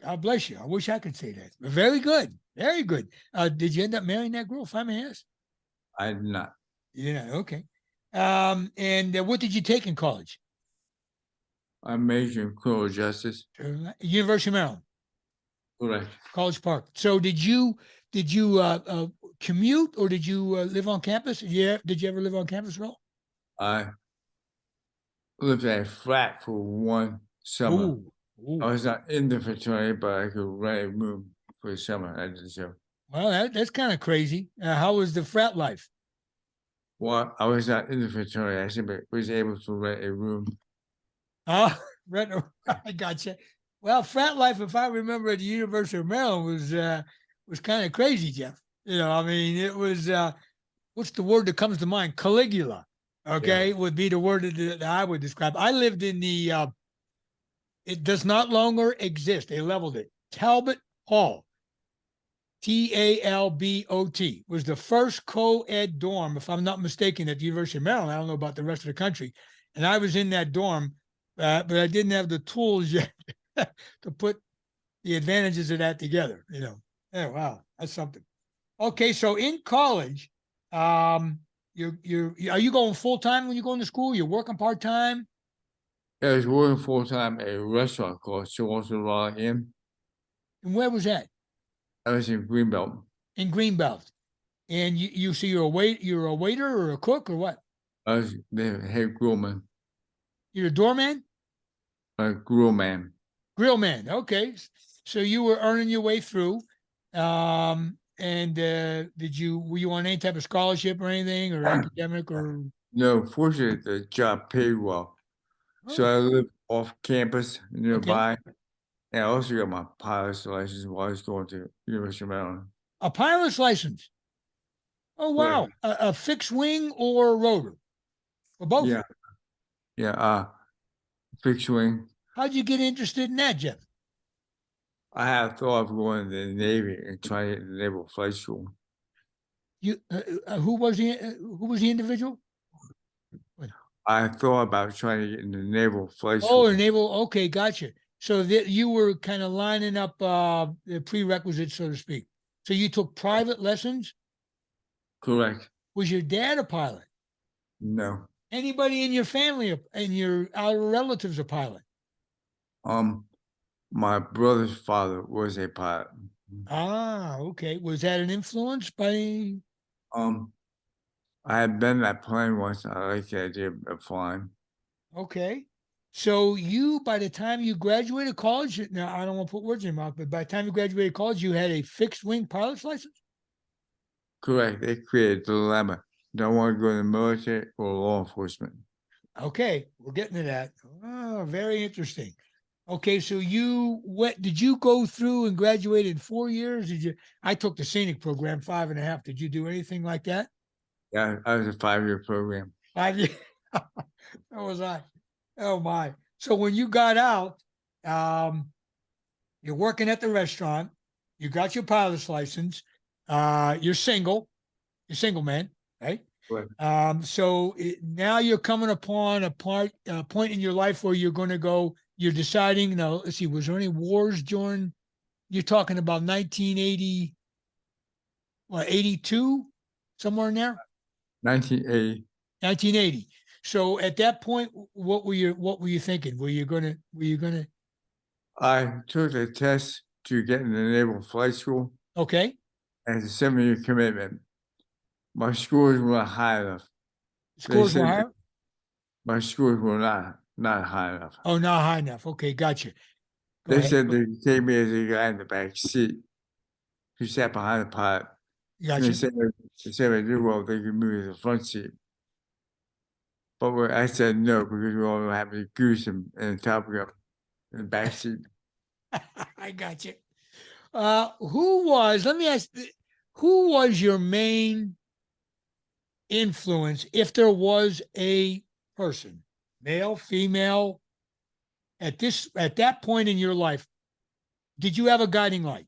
God bless you. I wish I could say that. But very good. Very good. Did you end up marrying that girl, if I may ask? I did not. Yeah, okay. And what did you take in college? I majored in criminal justice. University of Maryland, Correct. College Park. So did you commute, or did you live on campus? Yeah. Did you ever live on campus at all? I lived at a flat for one summer. Ooh, ooh. I was not in the fraternity, but I could rent a room for the summer. I did so. Well, that's kind of crazy. How was the frat life? Well, I was not in the fraternity. I simply was able to rent a room. Oh, I gotcha. Well, frat life, if I remember, at the University of Maryland was kind of crazy, Jeff. You know, I mean, it was what's the word that comes to mind? Caligula. Okay, Yeah. would be the word that I would describe. I lived in the it does not longer exist. They leveled it. Talbot Hall. Talbot was the first co-ed dorm, if I'm not mistaken, at the University of Maryland. I don't know about the rest of the country. And I was in that dorm, but I didn't have the tools yet to put the advantages of that together. You know, oh wow, that's something. Okay, so in college, are you going full time when you're going to school? You're working part time. I was working full time at a restaurant called Squatt Inn. And where was that? I was in Greenbelt. In Greenbelt. And you so you're a waiter or a cook or what? I was the head grillman. You're a doorman? A grill man. Grill man. Okay. So you were earning your way through. And were you on any type of scholarship or anything, or academic, or? No, fortunately, the job paid well. So I lived off campus nearby. And I also got my pilot's license while I was going to University of Maryland. A pilot's license. Oh, wow. A fixed wing or rotor? Or both? Yeah. Yeah. Fixed wing. How'd you get interested in that, Jeff? I have thought of going to the Navy and trying to get the Naval Flight School. Who was the individual? I thought about trying to get in the Naval Flight School. Oh, the naval. Okay, gotcha. So that you were kind of lining up the prerequisites, so to speak. So you took private lessons? Correct. Was your dad a pilot? No. Anybody in your family and your outer relatives a pilot? My brother's father was a pilot. Ah, okay. Was that an influence by? I had been in that plane once. I like the idea of flying. Okay. So by the time you graduated college, now I don't want to put words in your mouth, but by the time you graduated college, you had a fixed wing pilot's license? Correct. They created a dilemma. Don't want to go in the military or law enforcement. Okay, we're getting to that. Oh, very interesting. Okay, so did you go through and graduate in 4 years? I took the scenic program, 5.5. Did you do anything like that? Yeah, I was a 5-year program. 5 years. So was I. Oh my. So when you got out, you're working at the restaurant, you got your pilot's license, you're single man, right? Right. So now you're coming upon a point in your life where you're deciding, let's see, was there any wars during, you're talking about 1980, 82, somewhere in there? 1980. 1980. So at that point, what were you thinking? Were you gonna? I took the test to get in the Naval Flight School. Okay. As a 7-year commitment. My scores were not high enough. Scores were higher? My scores were not high enough. Oh, not high enough. Okay, gotcha. They said they take me as a guy in the back seat who sat behind the pilot. Gotcha. They said if I do well, they could move to the front seat. But I said no because we all have the goose and the top up in the back seat. I got you. Let me ask, who was your main influence, if there was a person, male, female, at that point in your life, did you have a guiding light?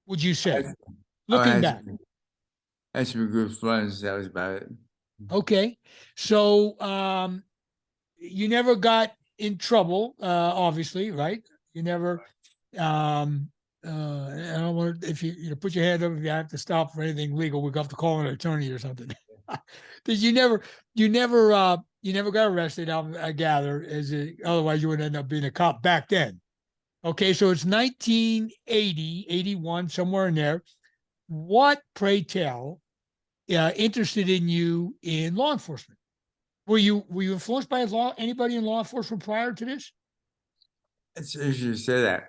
Would you say, looking back? Had some good friends. That was about it. Okay. So you never got in trouble, obviously, right? You never I don't want to, if you put your hand up if you have to stop for anything legal, we'll have to call an attorney or something. Did you never got arrested, I gather, otherwise you would end up being a cop back then. Okay, so it's 1980, 81, somewhere in there. What, pray tell, interested in you in law enforcement? Were you influenced by anybody in law enforcement prior to this? It's easy to say that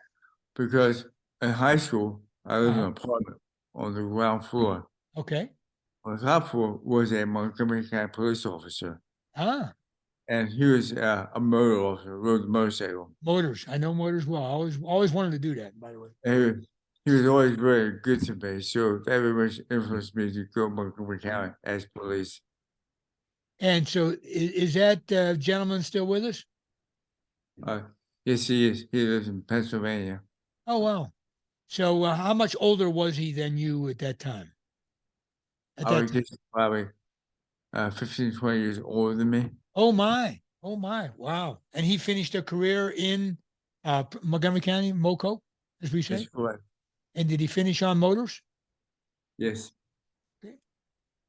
because in high school, I lived in an apartment on the ground floor. Okay. On the top floor was a Montgomery County police officer. Ah. And he was a motor officer, rode the motorcycle. Motors. I know motors well. I always wanted to do that, by the way. And he was always very good to me. So that very much influenced me to go to Montgomery County as police. And so is that gentleman still with us? Yes, he is. He lives in Pennsylvania. Oh, wow. So how much older was he than you at that time? I guess probably 15, 20 years older than me. Oh, my. Oh, my. Wow. And he finished a career in Montgomery County, MoCo, as we say? That's correct. And did he finish on motors? Yes. Okay.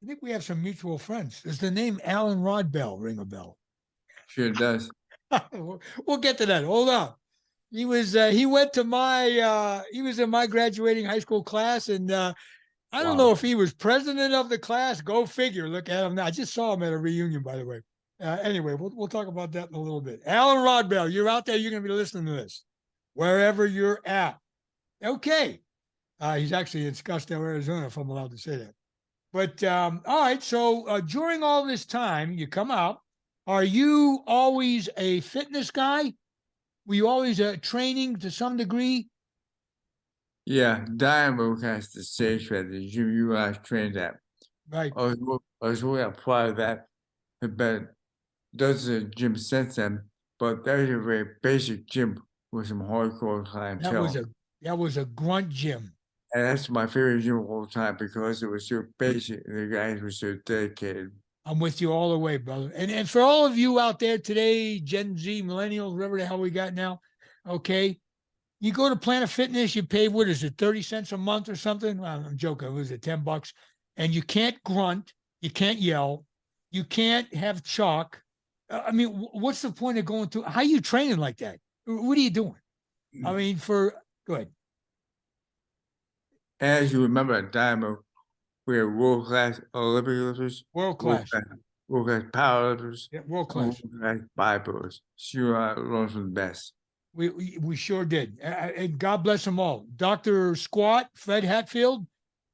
I think we have some mutual friends. Does the name Alan Rodbell ring a bell? Sure does. We'll get to that. Hold on. He was in my graduating high school class, and I don't know if he was president of the class. Go figure. Look at him now. I just saw him at a reunion, by the way. Anyway, we'll talk about that in a little bit. Alan Rodbell, you're out there. You're going to be listening to this wherever you're at. Okay. He's actually in Scottsdale, Arizona, if I'm allowed to say that. But all right. So during all this time, you come out. Are you always a fitness guy? Were you always training to some degree? Yeah, Dynamo has the stage for the gym you guys trained at. Right. I was really proud of that. But does the gym since then, but that was a very basic gym with some hardcore clientele. That was a grunt gym. And that's my favorite gym of all time because it was so basic and the guys were so dedicated. I'm with you all the way, brother. And for all of you out there today, Gen Z, millennials, whatever the hell we got now, okay, you go to Planet Fitness, you pay, what is it, 30 cents a month or something? Well, I'm joking. Was it $10? And you can't grunt. You can't yell. You can't have chalk. I mean, what's the point of going to, how are you training like that? What are you doing? I mean, go ahead. As you remember at Dynamo, we had world-class Olympic lifters, World-class powerlifters, world-class bodybuilders. So you learn from the best. We sure did. And God bless them all. Dr. Squatt, Fred Hatfield,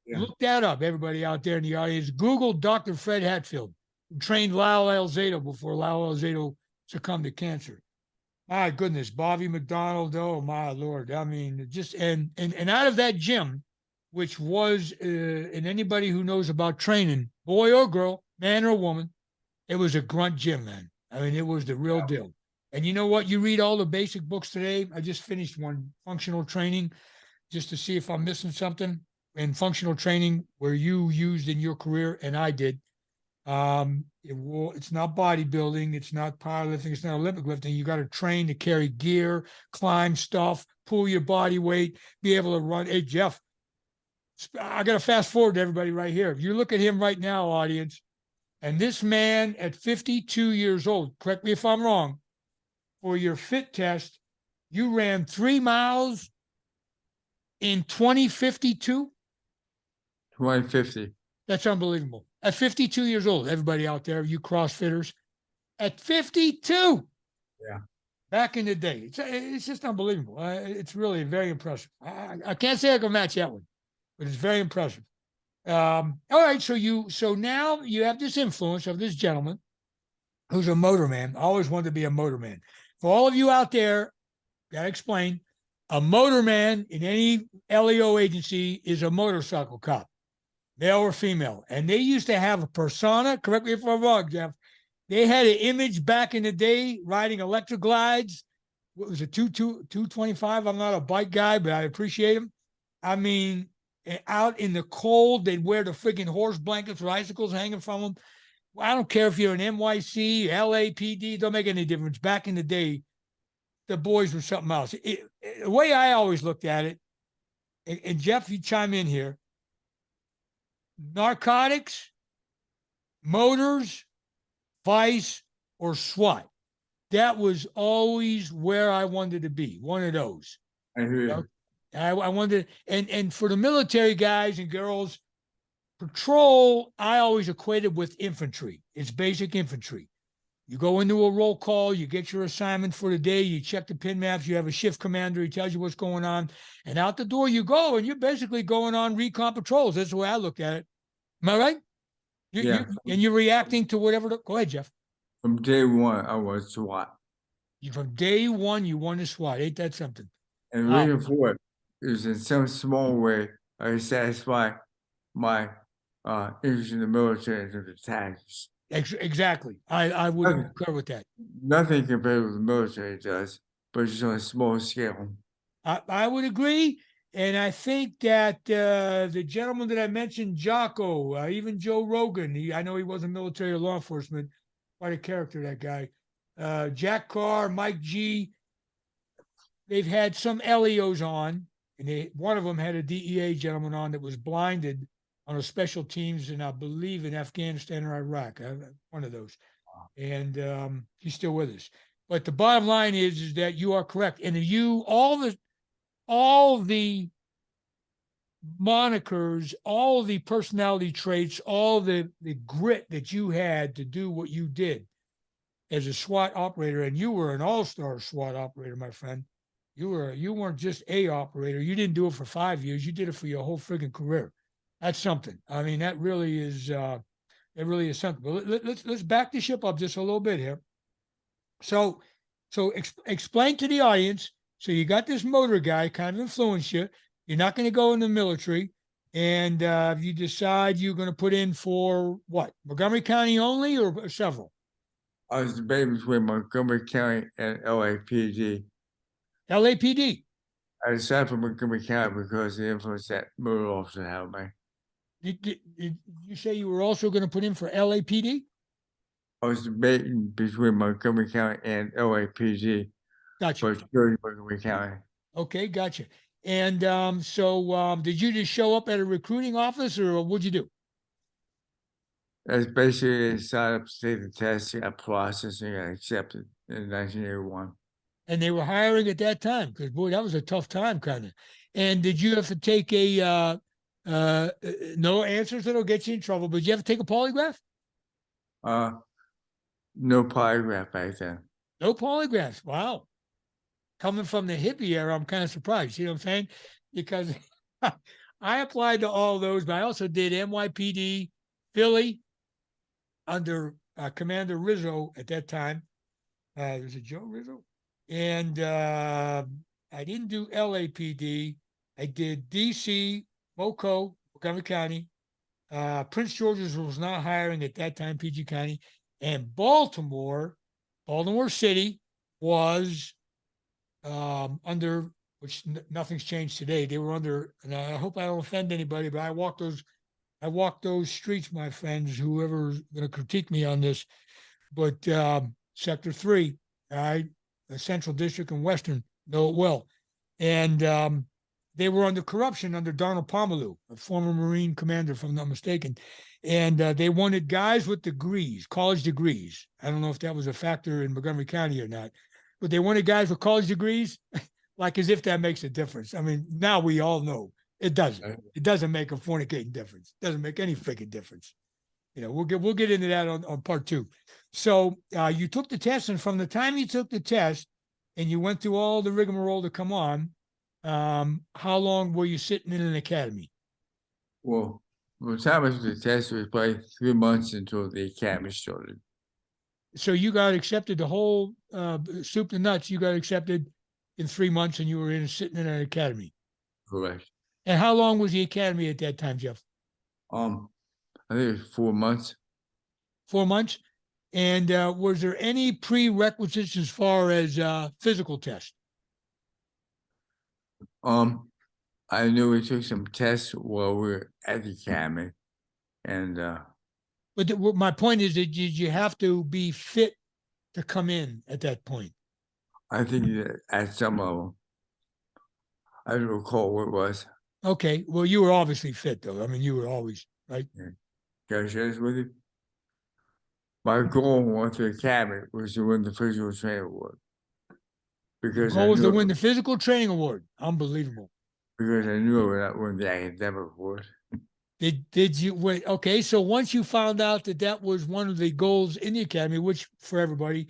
look that up, everybody out there in the audience. Google Dr. Fred Hatfield, who trained Lyle Alzado before Lyle Alzado succumbed to cancer. My goodness, Bobby McDonald, oh my Lord. I mean, just, and out of that gym, which was, and anybody who knows about training, boy or girl, man or woman, it was a grunt gym, man. I mean, it was the real deal. And you know what? You read all the basic books today. I just finished one, Functional Training, just to see if I'm missing something. And functional training, where you used in your career, and I did. It's not bodybuilding. It's not powerlifting. It's not Olympic lifting. You got to train to carry gear, climb stuff, pull your body weight, be able to run. Hey, Jeff, I got to fast forward to everybody right here. If you look at him right now, audience, and this man at 52 years old, correct me if I'm wrong, for your fit test, you ran 3 miles in 2052? 2050. That's unbelievable. At 52 years old, everybody out there, you CrossFitters, at 52. Yeah. Back in the day. It's just unbelievable. It's really very impressive. I can't say I can match that one, but it's very impressive. All right, so now you have this influence of this gentleman who's a motorman. I always wanted to be a motorman. For all of you out there, gotta explain, a motorman in any LEO agency is a motorcycle cop, male or female. And they used to have a persona, correct me if I'm wrong, Jeff, They had an image back in the day riding electric glides. What was it, 225? I'm not a bike guy, but I appreciate them. I mean, out in the cold, they'd wear the freaking horse blankets with icicles hanging from them. I don't care if you're an NYC, LAPD, don't make any difference. Back in the day, the boys were something else. The way I always looked at it, and Jeff, you chime in here, narcotics, motors, vice, or SWAT. That was always where I wanted to be, one of those. I hear you. You know? I wanted, and for the military guys and girls, patrol, I always equated with infantry. It's basic infantry. You go into a roll call, you get your assignment for the day, you check the pin maps, you have a shift commander, he tells you what's going on, and out the door you go, and you're basically going on recon patrols. That's the way I looked at it. Am I right? Yeah. And you're reacting to whatever. Go ahead, Jeff. From day one, I was SWAT. From day one, you won the SWAT. Ain't that something? And the reason for it is in some small way, I satisfy my interest in the military and the taxes. Exactly. I would concur with that. Nothing compared with the military does, but it's on a small scale. I would agree. And I think that the gentleman that I mentioned, Jocko, even Joe Rogan, I know he wasn't military or law enforcement, quite a character, that guy. Jack Carr, Mike G, they've had some LEOs on, and one of them had a DEA gentleman on that was blinded on a special teams, and I believe in Afghanistan or Iraq, one of those. And he's still with us. But the bottom line is that you are correct. And all the monikers, all the personality traits, all the grit that you had to do what you did as a SWAT operator, and you were an all-star SWAT operator, my friend. You weren't just a operator. You didn't do it for 5 years. You did it for your whole friggin' career. That's something. I mean, that really is something. But let's back the ship up just a little bit here. So explain to the audience. So you got this motor guy kind of influence you. You're not going to go in the military, and you decide you're going to put in for what? Montgomery County only, or several? I was debating between Montgomery County and LAPD. LAPD. I decided for Montgomery County because of the influence that motor officer had on me. Did you say you were also going to put in for LAPD? I was debating between Montgomery County and LAPD. Gotcha. But really Montgomery County. Okay, gotcha. And did you just show up at a recruiting office, or what'd you do? That's basically signed up to take the test, got processed, and got accepted in 1981. And they were hiring at that time, because boy, that was a tough time, kind of. And did you have to take no answers that'll get you in trouble, but did you have to take a polygraph? No polygraph back then. No polygraphs. Wow. Coming from the hippie era, I'm kind of surprised. You know what I'm saying? Because I applied to all those, but I also did NYPD, Philly, under Commander Rizzo at that time. Was it Joe Rizzo? And I didn't do LAPD. I did DC, Moco, Montgomery County. Prince George's was not hiring at that time, PG County. And Baltimore City was under, which nothing's changed today. They were under, and I hope I don't offend anybody, but I walked those streets, my friends, whoever's going to critique me on this. But Sector 3, all right, the Central District and Western know it well. And they were under corruption under Donald Pomalu, a former Marine commander, if I'm not mistaken. And they wanted guys with degrees, college degrees. I don't know if that was a factor in Montgomery County or not, but they wanted guys with college degrees, like as if that makes a difference. I mean, now we all know it doesn't. It doesn't make a fornicating difference. It doesn't make any freaking difference. You know, we'll get into that on part 2. So you took the test, and from the time you took the test and you went through all the rigmarole to come on, how long were you sitting in an academy? Well, by the time I took the test, it was probably 3 months until the academy started. So you got accepted, the whole soup to nuts, you got accepted in 3 months, and you were sitting in an academy. Correct. And how long was the academy at that time, Jeff? I think it was 4 months. 4 months? And was there any prerequisites as far as physical test? I knew we took some tests while we were at the academy, and But my point is that did you have to be fit to come in at that point? I think that at some level, I don't recall what it was. Okay. Well, you were obviously fit, though. I mean, you were always, right? Can I share this with you? My goal once the academy was to win the physical training award. Because I Goal was to knew win the physical training award. Unbelievable. I knew I would not win the academic award. Did you wait? Okay, so once you found out that that was one of the goals in the academy, which for everybody,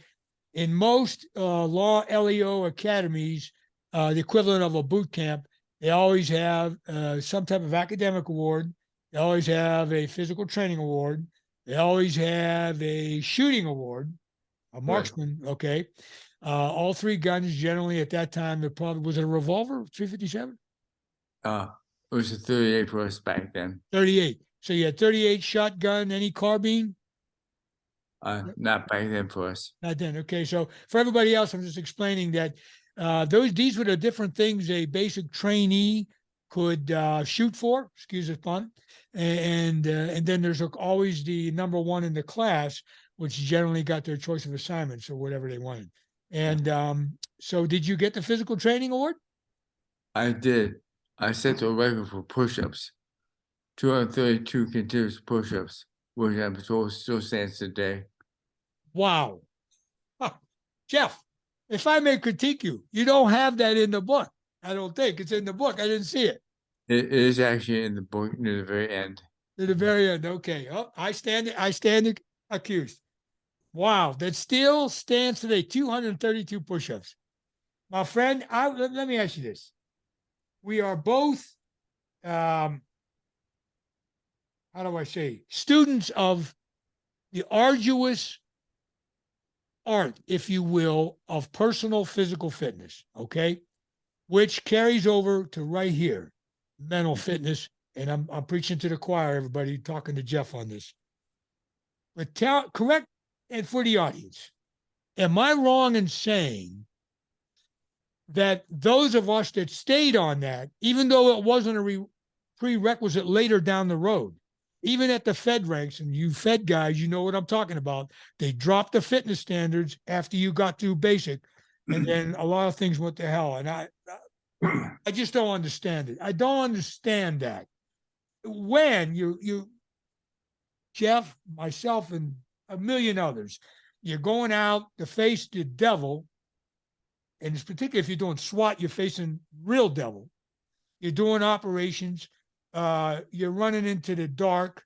in most law LEO academies, the equivalent of a boot camp, they always have some type of academic award. They always have a physical training award. They always have a shooting award, a marksman. Okay, all three guns generally at that time. There probably was it a revolver, 357. It was a 38 for us back then. 38. So you had 38 shotgun, any carbine? Not back then for us. Not then. Okay. So for everybody else, I'm just explaining that these were the different things a basic trainee could shoot for, excuse the pun. And then there's always the number one in the class, which generally got their choice of assignments or whatever they wanted. And so did you get the physical training award? I did. I set the record for push-ups, 232 continuous push-ups, which I'm told still stands today. Wow. Huh. Jeff, if I may critique you, you don't have that in the book. I don't think it's in the book. I didn't see it. It is actually in the book near the very end. To the very end. Okay. Oh, I stand accused. Wow. That still stands today. 232 push-ups. My friend, let me ask you this. We are both how do I say, students of the arduous art, if you will, of personal physical fitness, okay? Which carries over to right here, mental fitness. And I'm preaching to the choir, everybody, talking to Jeff on this. But correct, and for the audience, am I wrong in saying that those of us that stayed on that, even though it wasn't a prerequisite later down the road, even at the Fed ranks, and you Fed guys, you know what I'm talking about, they dropped the fitness standards after you got through basic, and then a lot of things went to hell. And I just don't understand it. I don't understand that. When you Jeff, myself, and a million others, you're going out to face the devil, and it's particularly if you're doing SWAT, you're facing real devil. You're doing operations. You're running into the dark,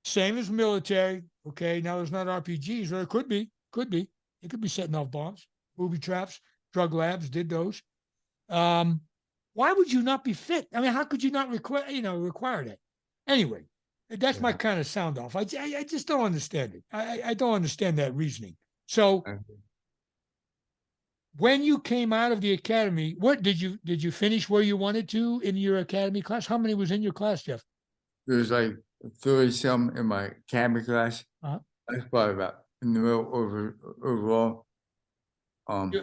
same as military. Okay, now there's not RPGs, or it could be. It could be setting off bombs, booby traps, drug labs did those. Why would you not be fit? I mean, how could you not require that? Anyway, that's my kind of sound off. I just don't understand it. I don't understand that reasoning. So when you came out of the academy, what did you finish where you wanted to in your academy class? How many was in your class, Jeff? There's like 30-some in my academy class. Uh-huh. That's probably about in the middle overall. Yeah.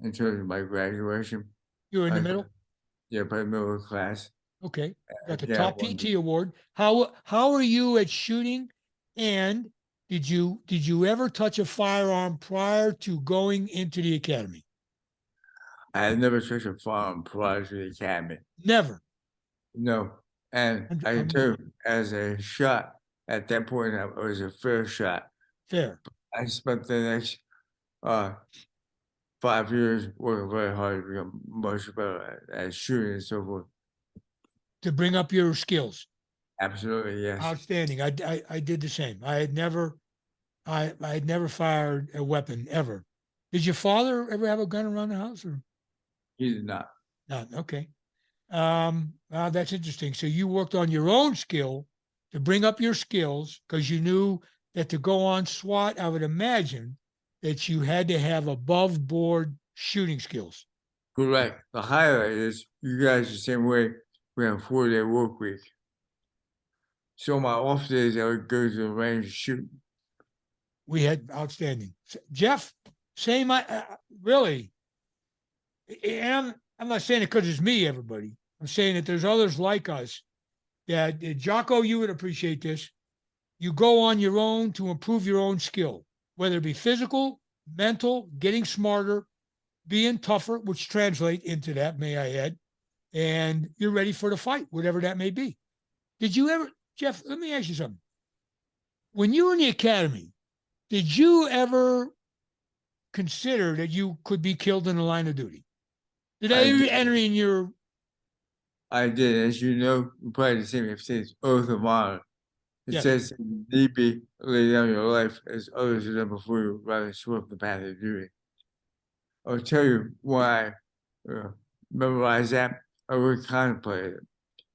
In terms of my graduation. You were in the middle? Yeah, probably middle of class. Okay. Got the Yeah, top PT award. How are you at shooting? And did you ever touch a firearm prior to going into the academy? I had never touched a firearm prior to the academy. Never. No. And I can tell you, as a shot, at that point, it was a fair shot. Fair. I spent the next 5 years working very hard to become much better at shooting and so forth. To bring up your skills. Absolutely, yes. Outstanding. I did the same. I had never fired a weapon ever. Did your father ever have a gun around the house, or? He did not. Not. Okay. That's interesting. So you worked on your own skill to bring up your skills because you knew that to go on SWAT, I would imagine that you had to have above board shooting skills. Correct. The highlight is you guys the same way. We have a 4-day work week. So my off days, I would go to the range and shoot. We had outstanding. Jeff, same. Really, and I'm not saying it because it's me, everybody. I'm saying that there's others like us that, Jocko, you would appreciate this. You go on your own to improve your own skill, whether it be physical, mental, getting smarter, being tougher, which translate into that, may I add, and you're ready for the fight, whatever that may be. Did you ever, Jeff, let me ask you something. When you were in the academy, did you ever consider that you could be killed in the line of duty? Did I they did. enter in your? I did. As you know, we probably the same. It says oath of honor. It Yes. says, need be lay down your life as others have done before you, rather than swerve the path of duty. I'll tell you why I memorized that. I would contemplate it.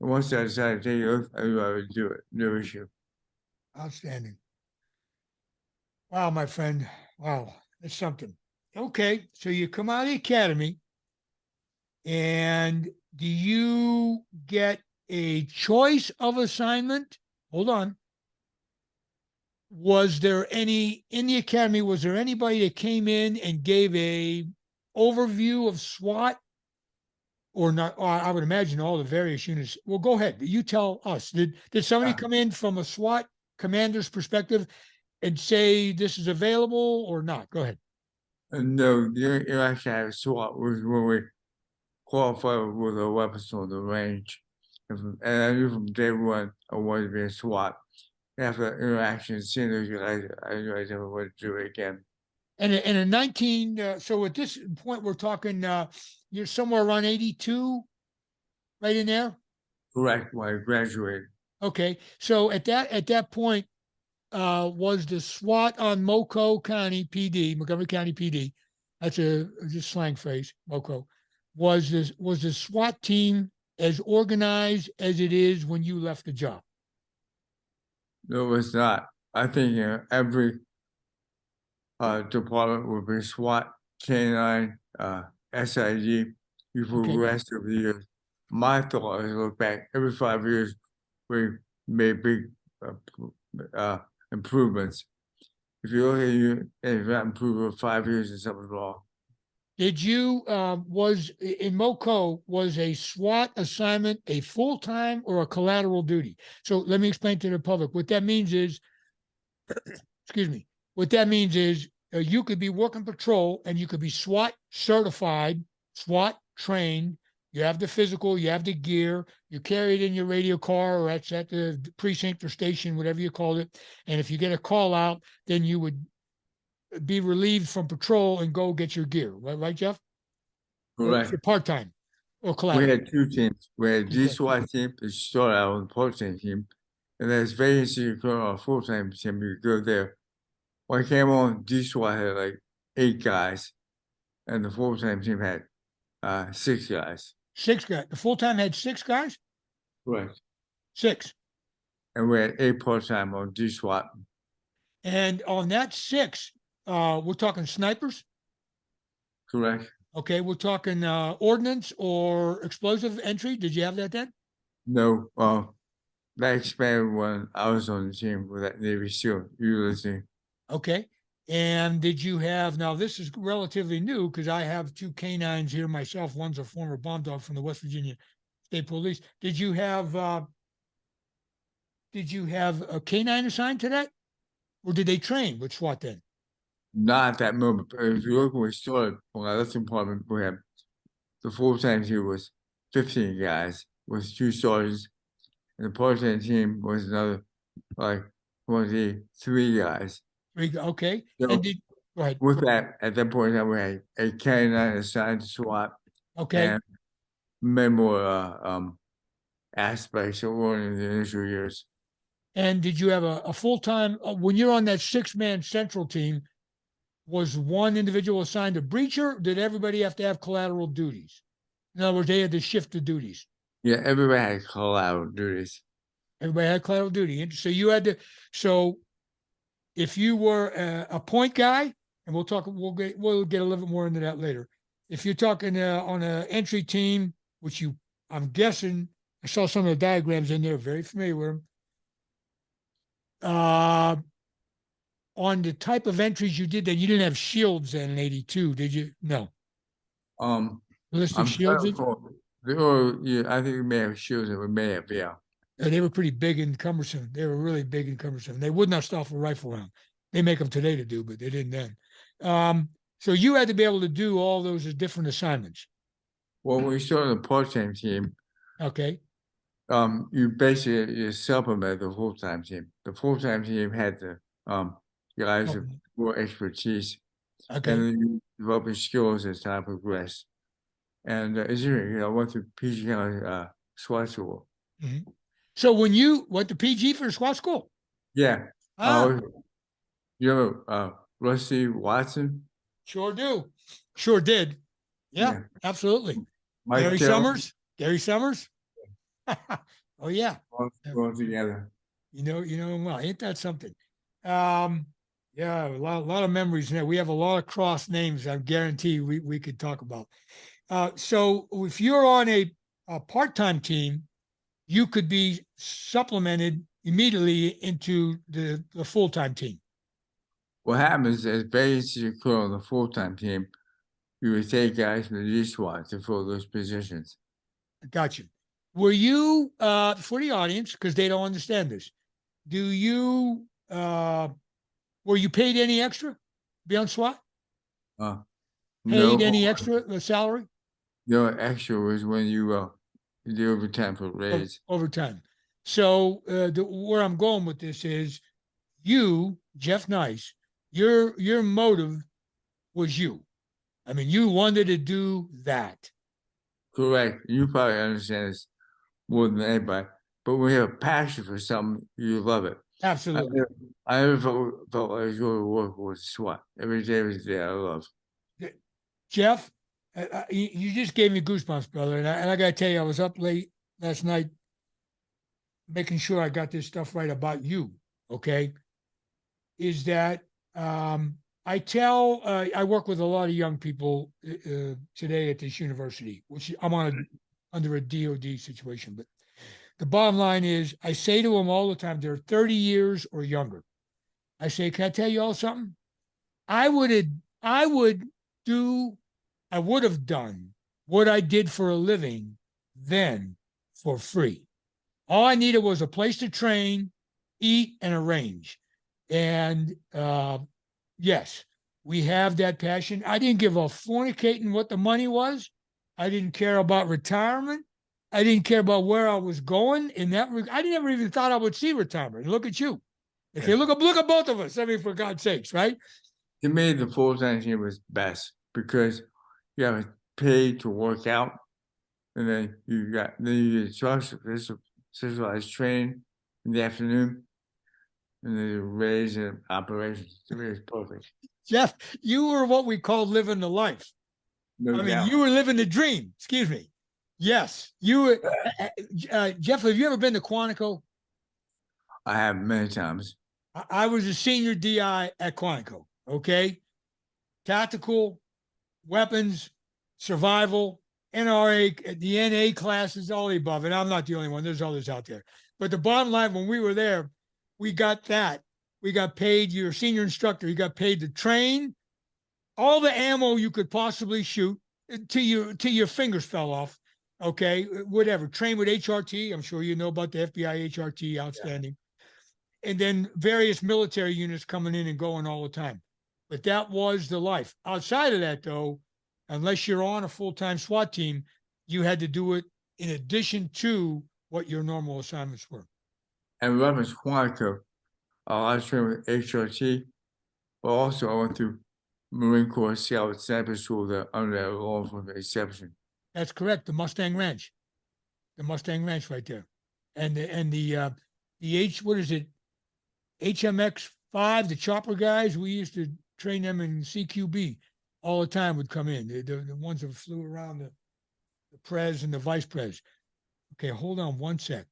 And once I decided to take the oath, I knew I would do it. No issue. Outstanding. Wow, my friend. Wow, that's something. Okay, so you come out of the academy, and do you get a choice of assignment? Hold on. Was there any in the academy? Was there anybody that came in and gave a overview of SWAT, or not? Or I would imagine all the various units. Well, go ahead. You tell us. Did somebody come in from a SWAT commander's perspective and say this is available or not? Go ahead. No, the interaction I had with SWAT was when we qualified with our weapons on the range. And I knew from day one I wanted to be a SWAT. After interaction, seeing those guys, I knew I never wanted to do it again. And in 19, so at this point, we're talking, you're somewhere around 82, right in there. Correct. When I graduated. Okay, so at that point, was the SWAT on Moco County PD, Montgomery County PD? That's a just slang phrase. Moco was the SWAT team as organized as it is when you left the job? No, it's not. I think every department would be SWAT, K9, SID. You progressed over the years. My thought is look back every 5 years, we made big improvements. If you look at you and not improve over 5 years, there's something wrong. Did you was in MoCo, was a SWAT assignment a full-time or a collateral duty? So let me explain to the public. What that means is, excuse me, what that means is you could be working patrol and you could be SWAT certified, SWAT trained. You have the physical, you have the gear, you carry it in your radio car, or that's at the precinct or station, whatever you call it. And if you get a call out, then you would be relieved from patrol and go get your gear. Right, Jeff? Correct. Part-time or collateral. We had two teams. We had a SWAT team that started out on the part-time team. And there's vacancy on a full-time team. You go there. When I came on, SWAT had like 8 guys. And the full-time team had 6 guys. 6 guys. The full-time had 6 guys? Right. 6. And we had 8 part-time on SWAT. And on that 6, we're talking snipers? Correct. Okay, we're talking ordnance or explosive entry. Did you have that then? No. That expanded when I was on the team with that Navy SEAL utilizing. Okay. And did you have, now this is relatively new because I have 2 canines here myself. One's a former bomb dog from the West Virginia State Police. Did you have a canine assigned to that? Or did they train with SWAT then? Not at that moment. But if you look when we started, when I left the department, we had the full-time team was 15 guys with 2 sergeants. And the part-time team was another, like, 23 guys. Okay. So and go ahead. With that, at that point in time, we had a canine assigned to SWAT. Okay. And many more aspects of one in the initial years. And did you have a full-time, when you're on that 6-man central team, was one individual assigned a breacher? Did everybody have to have collateral duties? In other words, they had to shift the duties. Yeah, everybody had collateral duties. Everybody had collateral duty. And so you had to, so if you were a point guy, and we'll get a little bit more into that later. If you're talking on an entry team, which I'm guessing, I saw some of the diagrams in there, very familiar with them. on the type of entries you did, then you didn't have shields then in 82, did you? No. Ballistic I'm shields? trying to recall. Yeah, I think we may have shields and we may have, yeah. They were pretty big and cumbersome. They were really big and cumbersome. They would not stop a rifle round. They make them today to do, but they didn't then. So you had to be able to do all those different assignments. Well, when we started the part-time team, Okay. you basically you supplement the full-time team. The full-time team had the guys with more expertise, Okay. and then you develop your skills as time progressed. And as I went through PG County SWAT school. Mm-hmm. So when you went to PG for SWAT school? Yeah. Ah. You know Rusty Watson? Sure do. Sure did. Yeah. Absolutely. Mike Gary Taylor, Summers? Gary Summers? Oh, yeah. all together. You know him well. Ain't that something? Yeah, a lot of memories there. We have a lot of cross names. I guarantee we could talk about. So if you're on a part-time team, you could be supplemented immediately into the full-time team. What happens is vacancies occur on the full-time team. You would take guys from the SWAT to fill those positions. Gotcha. Were you for the audience, because they don't understand this, do you were you paid any extra beyond SWAT? Paid No, any extra salary? no extra was when you do overtime for raise. Overtime. So where I'm going with this is you, Jeff Nyce, your motive was you. I mean, you wanted to do that. Correct. You probably understand this more than anybody. But when you have a passion for something, you love it. Absolutely. I never felt like I was going to work with SWAT. Every day was there. I love. Jeff, you just gave me goosebumps, brother. And I got to tell you, I was up late last night making sure I got this stuff right about you. Okay. Is that I work with a lot of young people today at this university, which I'm under a DOD situation. But the bottom line is I say to them all the time, they're 30 years or younger. I say, can I tell you all something? I would have done what I did for a living then for free. All I needed was a place to train, eat, and arrange. And yes, we have that passion. I didn't give a fornicating what the money was. I didn't care about retirement. I didn't care about where I was going in that. I never even thought I would see retirement. Look at you. Okay, look at both of us. I mean, for God's sakes, right? To me, the full-time team was best because you have paid to work out, and then you get specialized training in the afternoon, and then you raise and operations. To me, it's perfect. Jeff, you were what we call living the life. No I doubt. mean, you were living the dream. Excuse me. Yes, you were. Jeff, have you ever been to Quantico? I have many times. I was a senior DI at Quantico. Okay, tactical, weapons, survival, NRA, the NA classes, all the above. And I'm not the only one. There's others out there. But the bottom line, when we were there, we got that. We got paid. You're a senior instructor. You got paid to train all the ammo you could possibly shoot till your fingers fell off. Okay, whatever. Train with HRT. I'm sure you know about the FBI HRT. Outstanding. Yeah. And then various military units coming in and going all the time. But that was the life. Outside of that, though, unless you're on a full-time SWAT team, you had to do it in addition to what your normal assignments were. And reference Quantico, I was trained with HRT, but also I went through Marine Corps Scout Sniper School that under that law enforcement exception. That's correct. The Mustang Ranch right there, and the what is it? HMX-5, the chopper guys. We used to train them in CQB all the time. Would come in the ones that flew around the pres and the vice pres. Okay, hold on one sec.